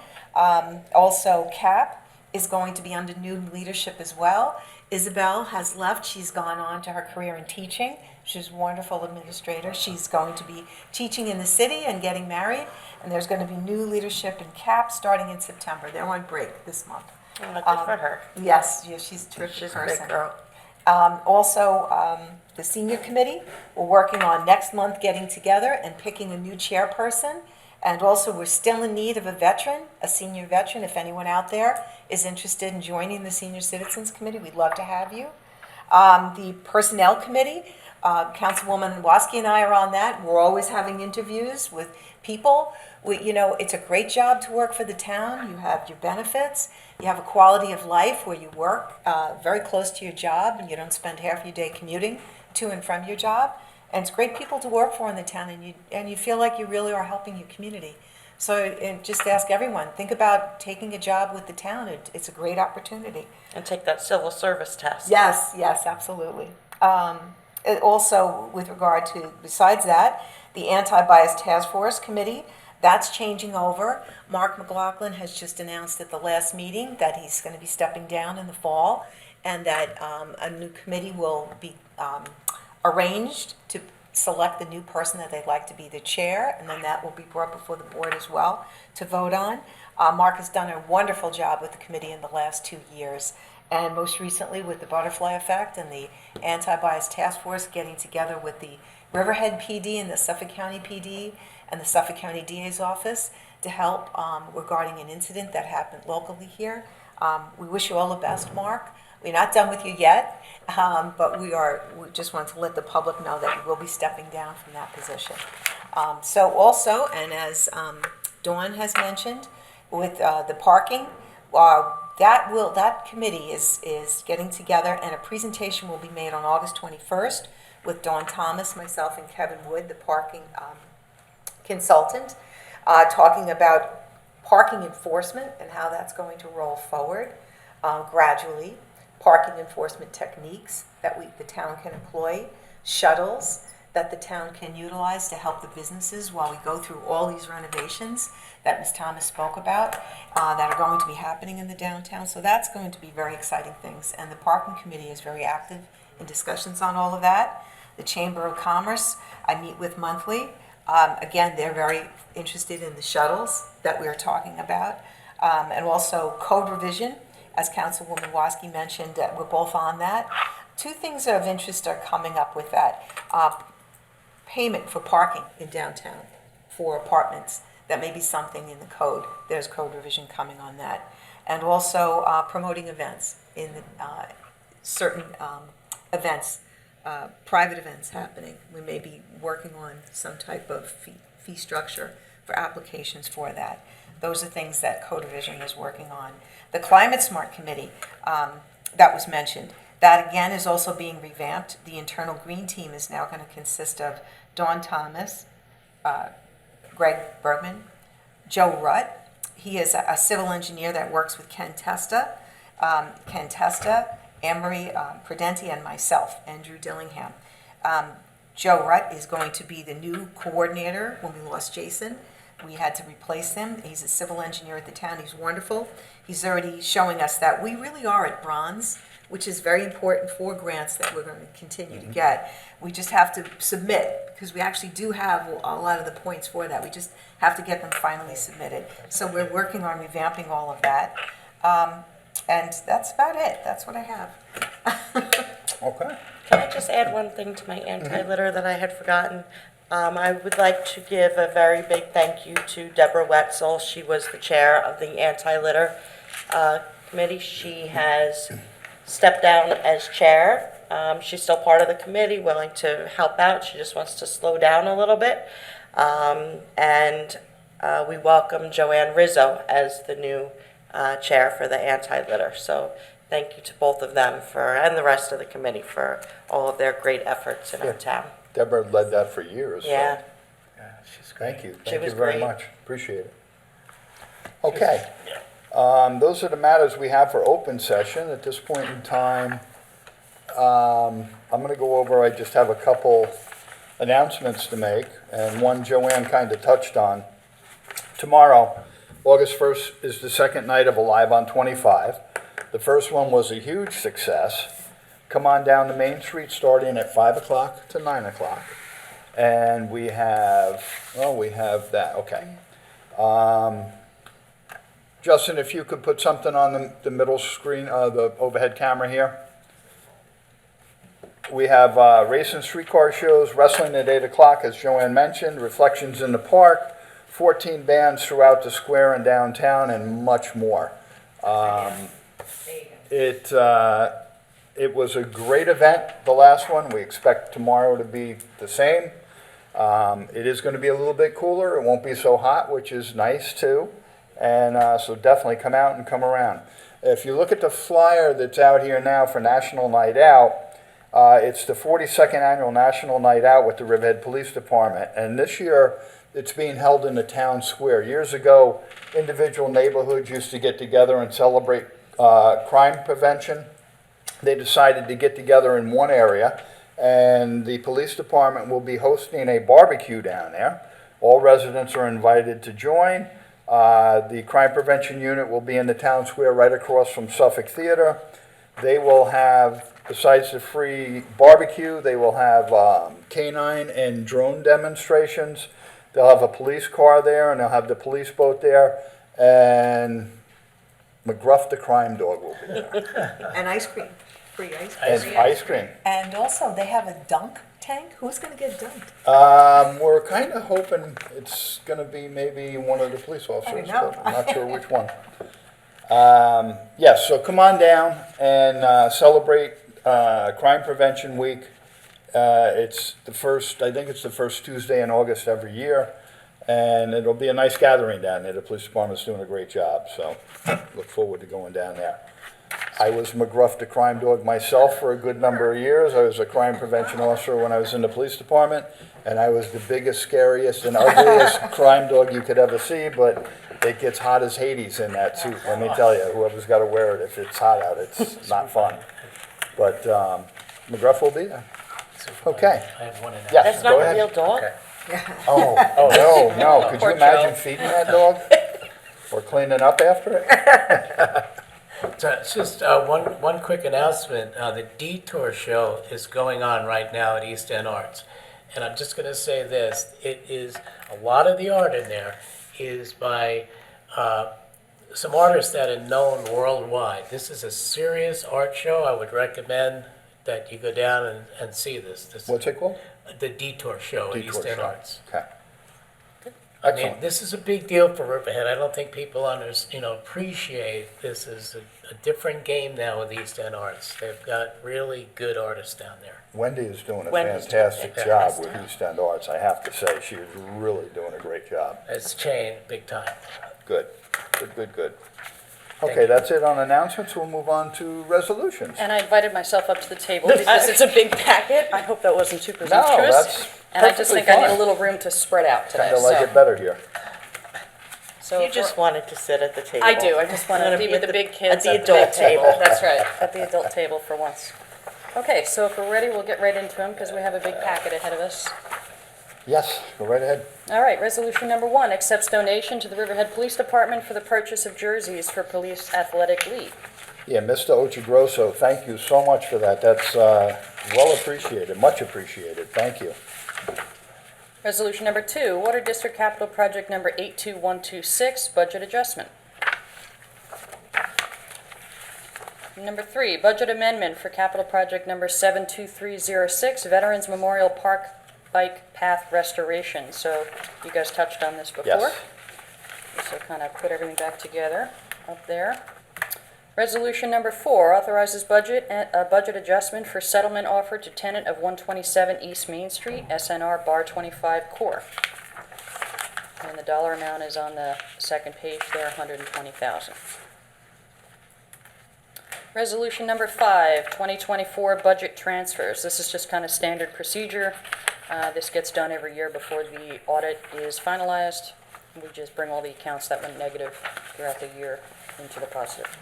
Also, CAP is going to be under new leadership as well. Isabel has left. She's gone on to her career in teaching. She's a wonderful administrator. She's going to be teaching in the city and getting married, and there's going to be new leadership in CAP starting in September. They're on break this month. Good for her. Yes, she's a terrific She's a person. big girl. The senior committee, we're working on next month getting together and picking a new chairperson. And also, we're still in need of a senior veteran. If anyone out there is interested in joining the Senior Citizens Committee, we'd love to have you. The Personnel Committee, Councilwoman Waski and I are on that. We're always having interviews with people. It's a great job to work for the town. You have your benefits. You have a quality of life where you work very close to your job and you don't spend half your day commuting to and from your job. And it's great people to work for in the town, and you feel like you really are helping your community. So just ask everyone, think about taking a job with the town. It's a great opportunity. And take that civil service test. Yes, absolutely. Also, with regard to, besides that, the Anti-Bias Task Force Committee, that's changing over. Mark McLaughlin has just announced at the last meeting that he's going to be stepping down in the fall, and that a new committee will be arranged to select the new person that they'd like to be the chair, and then that will be brought before the board as well to vote on. Mark has done a wonderful job with the committee in the last 2 years, and most recently with the Butterfly Effect and the Anti-Bias Task Force getting together with the Riverhead PD and the Suffolk County PD and the Suffolk County DA's office to help regarding an incident that happened locally here. We wish you all the best, Mark. We're not done with you yet, but we just want to let the public know that you will be stepping down from that position. So also, and as Dawn has mentioned, with the parking, that committee is getting together, and a presentation will be made on August 21st with Dawn Thomas, myself, and Kevin Wood, the parking consultant, talking about parking enforcement and how that's going to roll forward gradually. Parking enforcement techniques that the town can employ, shuttles that the town can utilize to help the businesses while we go through all these renovations that Ms. Thomas spoke about that are going to be happening in the downtown. So that's going to be very exciting things. And the parking committee is very active in discussions on all of that. The Chamber of Commerce, I meet with monthly. Again, they're very interested in the shuttles that we are talking about. And also code revision. As Councilwoman Waski mentioned, we're both on that. Two things of interest are coming up with that. Payment for parking in downtown for apartments. That may be something in the code. There's code revision coming on that. And also promoting events in certain events, private events happening. We may be working on some type of fee structure for applications for that. Those are things that code revision is working on. The Climate Smart Committee that was mentioned, that again is also being revamped. The internal green team is now going to consist of Dawn Thomas, Greg Bergman, Joe Rutt. He is a civil engineer that works with Ken Testa, Anne-Marie Prudenti, and myself, Andrew Dillingham. Joe Rutt is going to be the new coordinator. When we lost Jason, we had to replace him. He's a civil engineer at the town. He's wonderful. He's already showing us that we really are at bronze, which is very important for grants that we're going to continue to get. We just have to submit, because we actually do have a lot of the points for that. We just have to get them finally submitted. So we're working on revamping all of that. And that's about it. That's what I have. Okay. Can I just add one thing to my anti-litter that I had forgotten? I would like to give a very big thank you to Deborah Wetzel. She was the chair of the anti-litter committee. She has stepped down as chair. She's still part of the committee, willing to help out. She just wants to slow down a little bit. And we welcome Joanne Rizzo as the new chair for the anti-litter. So thank you to both of them and the rest of the committee for all of their great efforts in our town. Deborah led that for years. so Yeah. She's great. Thank you. She Thank you was very great. much. Appreciate it. Okay. Those are the matters we have for open session. At this point in time, I'm going to go over, I just have a couple announcements to make, and one Joanne kind of touched on. Tomorrow, August 1st, is the second night of Alive on 25. The first one was a huge success. Come on down to Main Street starting at 5 o'clock to 9 o'clock. And we have that, okay. Justin, if you could put something on the middle screen, the overhead camera here. We have racing streetcar shows, wrestling at 8 o'clock, as Joanne mentioned, reflections in the park, 14 bands throughout the square and downtown, and much more. It was a great event, the last one. We expect tomorrow to be the same. It is going to be a little bit cooler. It won't be so hot, which is nice too. And so definitely come out and come around. If you look at the flyer that's out here now for National Night Out, it's the 42nd Annual National Night Out with the Riverhead Police Department. And this year, it's being held in the town square. Years ago, individual neighborhoods used to get together and celebrate crime prevention. They decided to get together in one area, and the police department will be hosting a barbecue down there. All residents are invited to join. The crime prevention unit will be in the town square right across from Suffolk Theater. They will have, besides the free barbecue, they will have canine and drone demonstrations. They'll have a police car there, and they'll have the police boat there, and McGruff the crime dog will be there. And ice cream, free ice cream. And ice cream. And also, they have a dunk tank. Who's going to get dunked? We're kind of hoping it's going to be maybe one of the police officers, know. but I'm not sure which one. Yes, so come on down and celebrate Crime Prevention Week. It's the first, I think it's the first Tuesday in August every year, and it'll be a nice gathering down there. The police department's doing a great job, so look forward to going down there. I was McGruff the crime dog myself for a good number of years. I was a crime prevention officer when I was in the police department, and I was the biggest, scariest, and ugliest crime dog you could ever see, but it gets hot as Hades in that suit, let me tell you. Whoever's got to wear it, if it's hot out, it's not fun. But McGruff will be there. Okay. I have one announcement. Yes, That's go not a ahead. real dog? Oh, no. Could you Poor imagine Joe. feeding that dog? Or cleaning up after it? So it's just one quick announcement. The Detour Show is going on right now at East End Arts. And I'm just going to say this. It is, a lot of the art in there is by some artists that are known worldwide. This is a serious art show. I would recommend that you go down and see this. What's it called? The Detour Show at Detour East End Show. Arts. Okay. I mean, Excellent. this is a big deal for Riverhead. I don't think people appreciate this is a different game now with East End Arts. They've got really good artists down there. Wendy is doing a Wendy's fantastic doing a job fantastic with East End Arts, I have to say. She is really doing a great job. It's changed big time. Good, good, good, good. Thank Okay, you. that's it on announcements. We'll move on to resolutions. And I invited myself up to the table because it's a big packet. I hope that wasn't too presumptuous. that's And I just perfectly think I need fine. a little room to spread out today. Kind of like it better here. So You if just wanted to sit at the table. I do, I just want to Wanna be be with at the the- big kids at the at the big adult table. table. That's right, at the adult table for once. Okay, so if we're ready, we'll get right into them because we have a big packet ahead of us. Yes, go right ahead. All right, resolution number 1, accepts donation to the Riverhead Police Department for the purchase of jerseys for Police Athletic League. Yeah, Mr. Ochigrosso, thank you so much for that. That's well appreciated, much appreciated. Thank you. Resolution number 2, Water District Capital Project number 82126, budget adjustment. Number 3, budget amendment for capital project number 72306, Veterans Memorial Park Bike Path Restoration. So you guys touched on this before. Yes. So kind of put everything back together up there. Resolution number 4, authorizes budget adjustment for settlement offer to tenant of 127 East Main Street, SNR Bar 25 Core. And the dollar amount is on the second page there, $120,000. Resolution number 5, 2024 budget transfers. This is just kind of standard procedure. This gets done every year before the audit is finalized. We just bring all the accounts that went negative throughout the year into the positive.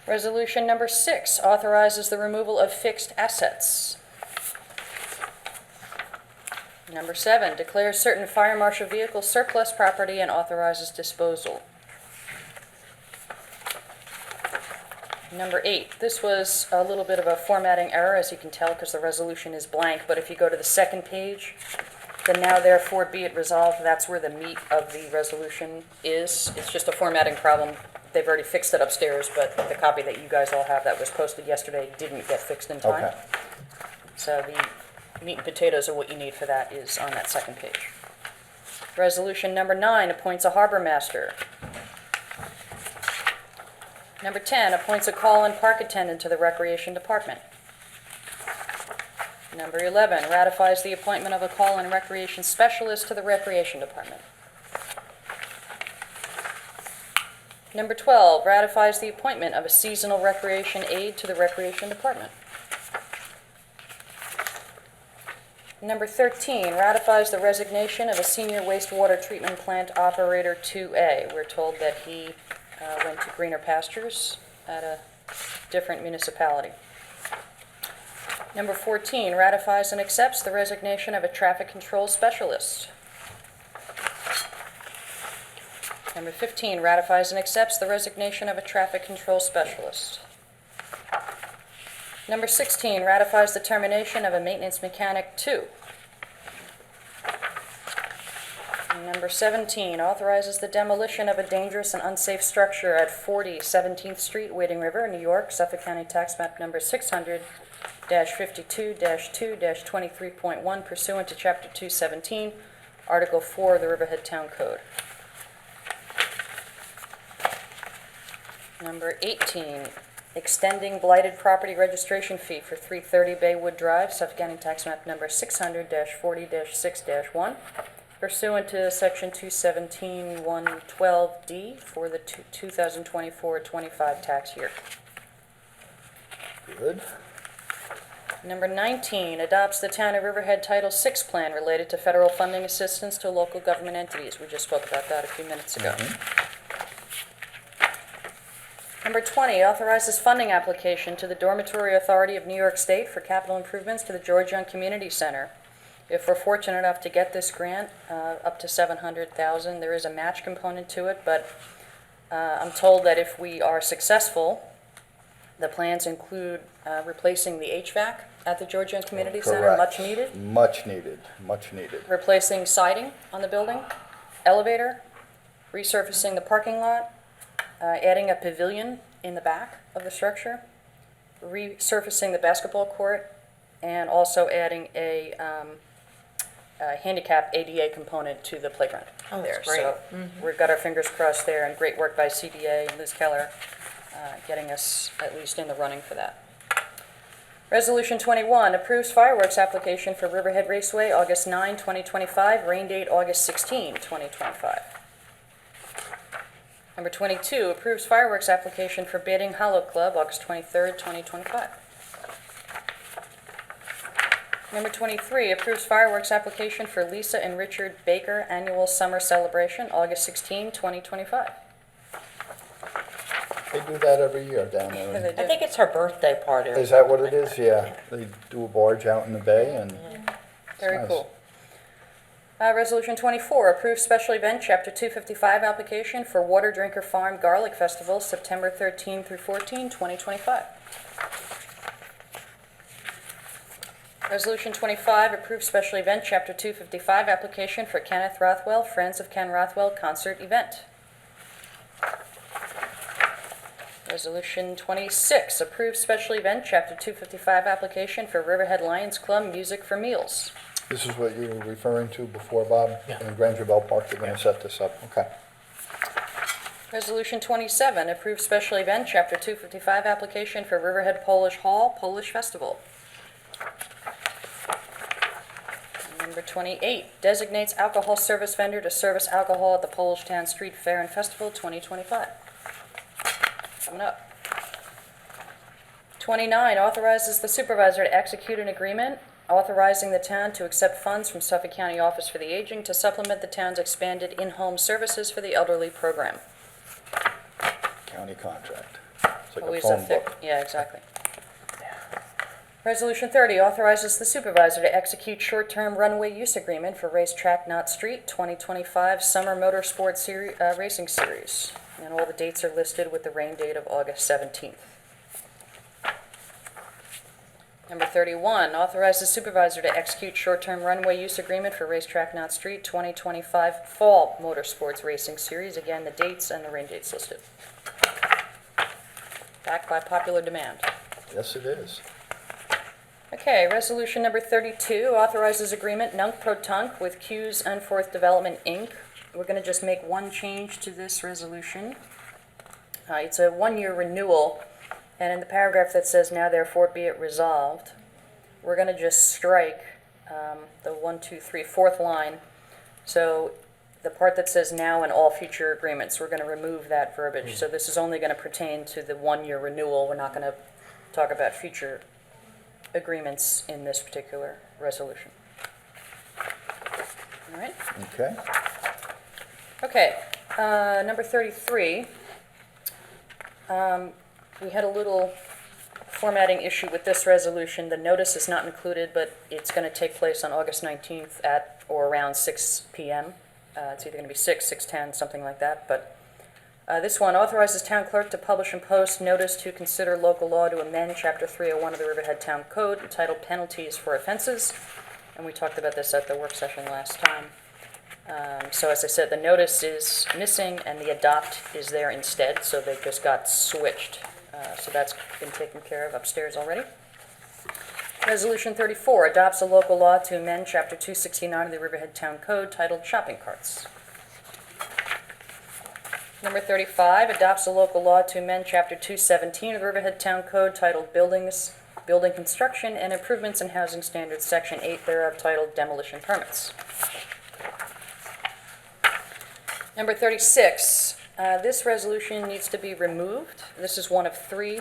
Resolution number 6, authorizes the removal of fixed assets. Number 7, declares certain fire marshal vehicles surplus property and authorizes disposal. Number 8, this was a little bit of a formatting error, as you can tell, because the resolution is blank, but if you go to the second page, the now therefore be it resolved, that's where the meat of the resolution is. It's just a formatting problem. They've already fixed it upstairs, but the copy that you guys all have that was posted yesterday didn't get fixed in time. Okay. So the meat and potatoes of what you need for that is on that second page. Resolution number 9, appoints a harbor master. Number 10, appoints a call and park attendant to the Recreation Department. Number 11, ratifies the appointment of a call and recreation specialist to the Recreation Department. Number 12, ratifies the appointment of a seasonal recreation aide to the Recreation Department. Number 13, ratifies the resignation of a senior wastewater treatment plant operator 2A. We're told that he went to greener pastures at a different municipality. Number 14, ratifies and accepts the resignation of a traffic control specialist. Number 15, ratifies and accepts the resignation of a traffic control specialist. Number 16, ratifies the termination of a maintenance mechanic 2. Number 17, authorizes the demolition of a dangerous and unsafe structure at 40 17th Street, Wading River, New York, Suffolk County Tax Map Number 600-52-2-23.1 pursuant to Chapter 217, Article 4 of the Riverhead Town Code. Number 18, extending blighted property registration fee for 330 Baywood Drive, Suffolk County Tax Map Number 600-40-6-1, pursuant to Section 217-112D for the 2024-25 tax year. Good. Number 19, adopts the Town of Riverhead Title VI plan related to federal funding assistance to local government entities. We just spoke about that a few minutes ago. Number 20, authorizes funding application to the Dormitory Authority of New York State for capital improvements to the George Young Community Center. If we're fortunate enough to get this grant, up to $700,000, there is a match component to it, but I'm told that if we are successful, the plans include replacing the HVAC at the George Young Community Center, Correct. much needed, Much needed, much needed. replacing siding on the building, elevator, resurfacing the parking lot, adding a pavilion in the back of the structure, resurfacing the basketball court, and also adding a handicap ADA component to the playground. Oh, that's there. great. So we've got our fingers crossed there, and great work by CDA and Liz Keller getting us at least in the running for that. Resolution 21, approves fireworks application for Riverhead Raceway, August 9, 2025, rain date August 16, 2025. Number 22, approves fireworks application for Bidding Hollow Club, August 23, 2025. Number 23, approves fireworks application for Lisa and Richard Baker Annual Summer Celebration, August 16, 2025. They do that every year down Yeah, there. they I do. think it's her birthday party. or Is that what something it like is? Yeah. They do a barge out in the bay and Very nice. cool. Resolution 24, approves special event Chapter 255 application for Water Drinker Farm Garlic Festival, September 13 through 14, 2025. Resolution 25, approves special event Chapter 255 application for Kenneth Rothwell, Friends of Ken Rothwell concert event. Resolution 26, approves special event Chapter 255 application for Riverhead Lions Club Music for Meals. This is what you were referring to before, Bob? Yeah. In Granger Bell Park, they're going to set this up. Okay. Resolution 27, approves special event Chapter 255 application for Riverhead Polish Hall Polish Festival. Number 28, designates alcohol service vendor to service alcohol at the Polish Town Street Fair and Festival 2025. Coming up. 29, authorizes the supervisor to execute an agreement authorizing the town to accept funds from Suffolk County Office for the Aging to supplement the town's expanded in-home services for the elderly program. County contract. It's like a Always phone thick, book. yeah, exactly. Resolution 30 authorizes the supervisor to execute short-term runway use agreement for Racetrack Knott Street 2025 Summer Motorsport Racing Series. And all the dates are listed with the rain date of August 17th. Number 31, authorizes supervisor to execute short-term runway use agreement for Racetrack Knott Street 2025 Fall Motorsports Racing Series. Again, the dates and the rain dates listed. Backed by popular demand. Yes, it is. Okay, resolution number 32 authorizes agreement nunc-pro-tunc with Q's Unforth Development, Inc. We're going to just make one change to this resolution. It's a one-year renewal, and in the paragraph that says, now therefore be it resolved, we're going to just strike the fourth line. So the part that says now and all future agreements, we're going to remove that verbiage. So this is only going to pertain to the one-year renewal. We're not going to talk about future agreements in this particular resolution. All right? Okay. Okay, number 33. We had a little formatting issue with this resolution. The notice is not included, but it's going to take place on August 19th at or around 6 p.m. It's either going to be 6, 6:10, something like that. But this one authorizes town clerk to publish and post notice to consider local law to amend Chapter 301 of the Riverhead Town Code entitled Penalties for Offenses. And we talked about this at the work session last time. So as I said, the notice is missing and the adopt is there instead, so they just got switched. So that's been taken care of upstairs already. Resolution 34 adopts a local law to amend Chapter 269 of the Riverhead Town Code titled Shopping Carts. Number 35 adopts a local law to amend Chapter 217 of the Riverhead Town Code titled Buildings, Building Construction and Improvements in Housing Standards, Section 8 thereof titled Demolition Permits. Number 36, this resolution needs to be removed. This is one of three.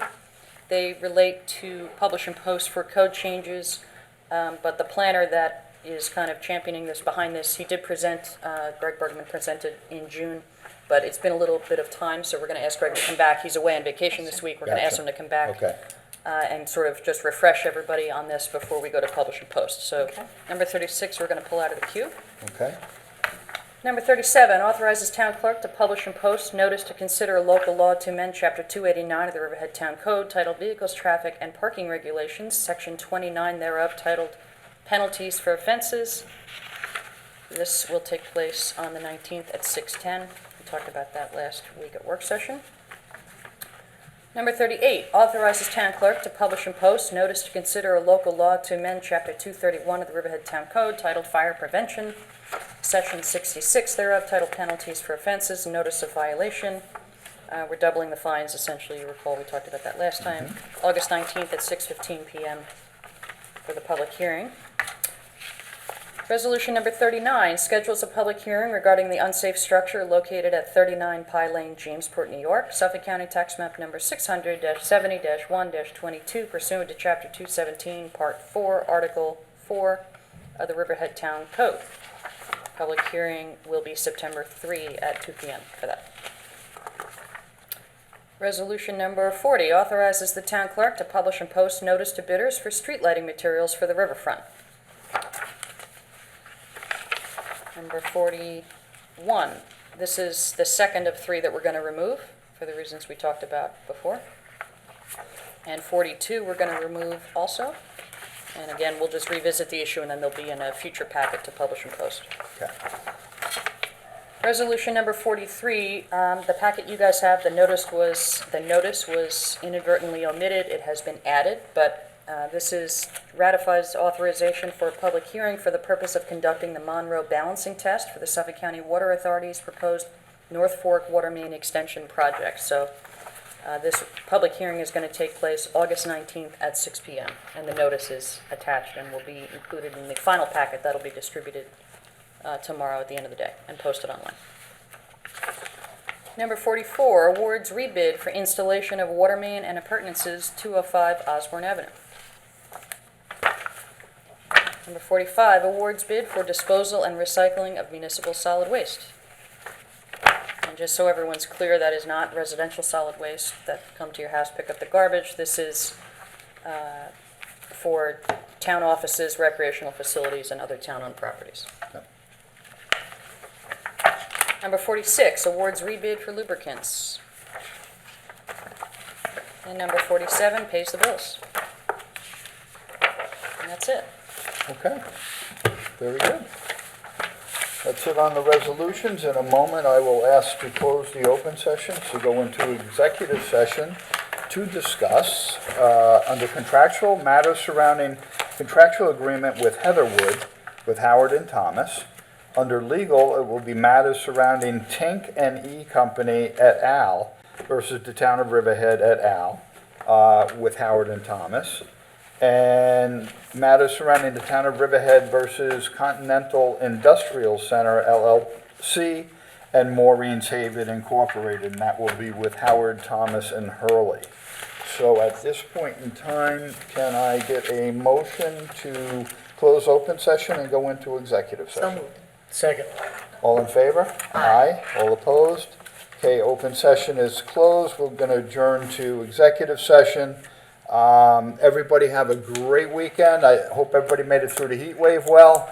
They relate to publish and post for code changes, but the planner that is kind of championing this behind this, he did present, Greg Bergman presented in June, but it's been a little bit of time, so we're going to ask Greg to come back. He's away on vacation this week. We're going to ask him to come back. Okay. And sort of just refresh everybody on this before we go to publish and post. So number 36, we're going to pull out of the queue. Okay. Number 37, authorizes town clerk to publish and post notice to consider a local law to amend Chapter 289 of the Riverhead Town Code titled Vehicles, Traffic, and Parking Regulations, Section 29 thereof titled Penalties for Offenses. This will take place on the 19th at 6:10. We talked about that last week at work session. Number 38, authorizes town clerk to publish and post notice to consider a local law to amend Chapter 231 of the Riverhead Town Code titled Fire Prevention, Section 66 thereof, titled Penalties for Offenses and Notice of Violation. We're doubling the fines, essentially. You recall we talked about that last time. August 19th at 6:15 p.m. for the public hearing. Resolution number 39 schedules a public hearing regarding the unsafe structure located at 39 Pie Lane, Jamesport, New York, Suffolk County Tax Map number 600-70-1-22, pursuant to Chapter 217, Part 4, Article 4 of the Riverhead Town Code. Public hearing will be September 3 at 2 p.m. for that. Resolution number 40 authorizes the town clerk to publish and post notice to bidders for street lighting materials for the riverfront. Number 41, this is the second of 3 that we're going to remove for the reasons we talked about before. And 42 we're going to remove also. And again, we'll just revisit the issue and then they'll be in a future packet to publish and post. Okay. Resolution number 43, the packet you guys have, the notice was inadvertently omitted. It has been added, but this ratifies authorization for a public hearing for the purpose of conducting the Monroe balancing test for the Suffolk County Water Authority's proposed North Fork Water Main Extension project. So this public hearing is going to take place August 19th at 6 p.m. and the notice is attached and will be included in the final packet that will be distributed tomorrow at the end of the day and posted online. Number 44, awards rebid for installation of water main and appurtenances 205 Osborne Avenue. Number 45, awards bid for disposal and recycling of municipal solid waste. And just so everyone's clear, that is not residential solid waste that come to your house, pick up the garbage. This is for town offices, recreational facilities, and other town-owned properties. Yep. Number 46, awards rebid for lubricants. And number 47, pays the bills. And that's it. Okay, very good. That's it on the resolutions. In a moment, I will ask to close the open session to go into executive session to discuss, under contractual, matters surrounding contractual agreement with Heatherwood, with Howard and Thomas. Under legal, it will be matters surrounding Tink and E Company et al. Versus the town of Riverhead et al. With Howard and Thomas. And matters surrounding the town of Riverhead versus Continental Industrial Center LLC and Maureen's Haven Incorporated, and that will be with Howard, Thomas, and HURLEY. So at this point in time, can I get a motion to close open session and go into executive session? So moved. Second. All in favor? Aye. All opposed? Okay, open session is closed. We're going to adjourn to executive session. Everybody have a great weekend. I hope everybody made it through the heat wave well.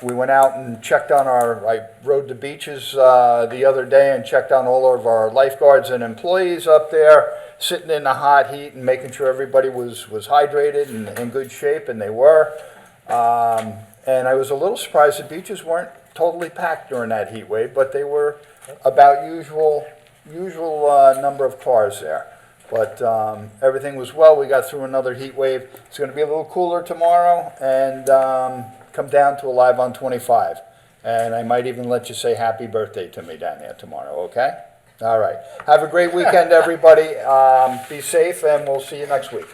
We went out and checked on I rode the beaches the other day and checked on all of our lifeguards and employees up there, sitting in the hot heat and making sure everybody was hydrated and in good shape, and they were. And I was a little surprised the beaches weren't totally packed during that heat wave, but they were about usual number of cars there. But everything was well. We got through another heat wave. It's going to be a little cooler tomorrow and come down to a live on 25. And I might even let you say happy birthday to me down there tomorrow, okay? All right. Have a great weekend, everybody. Be safe, and we'll see you next week.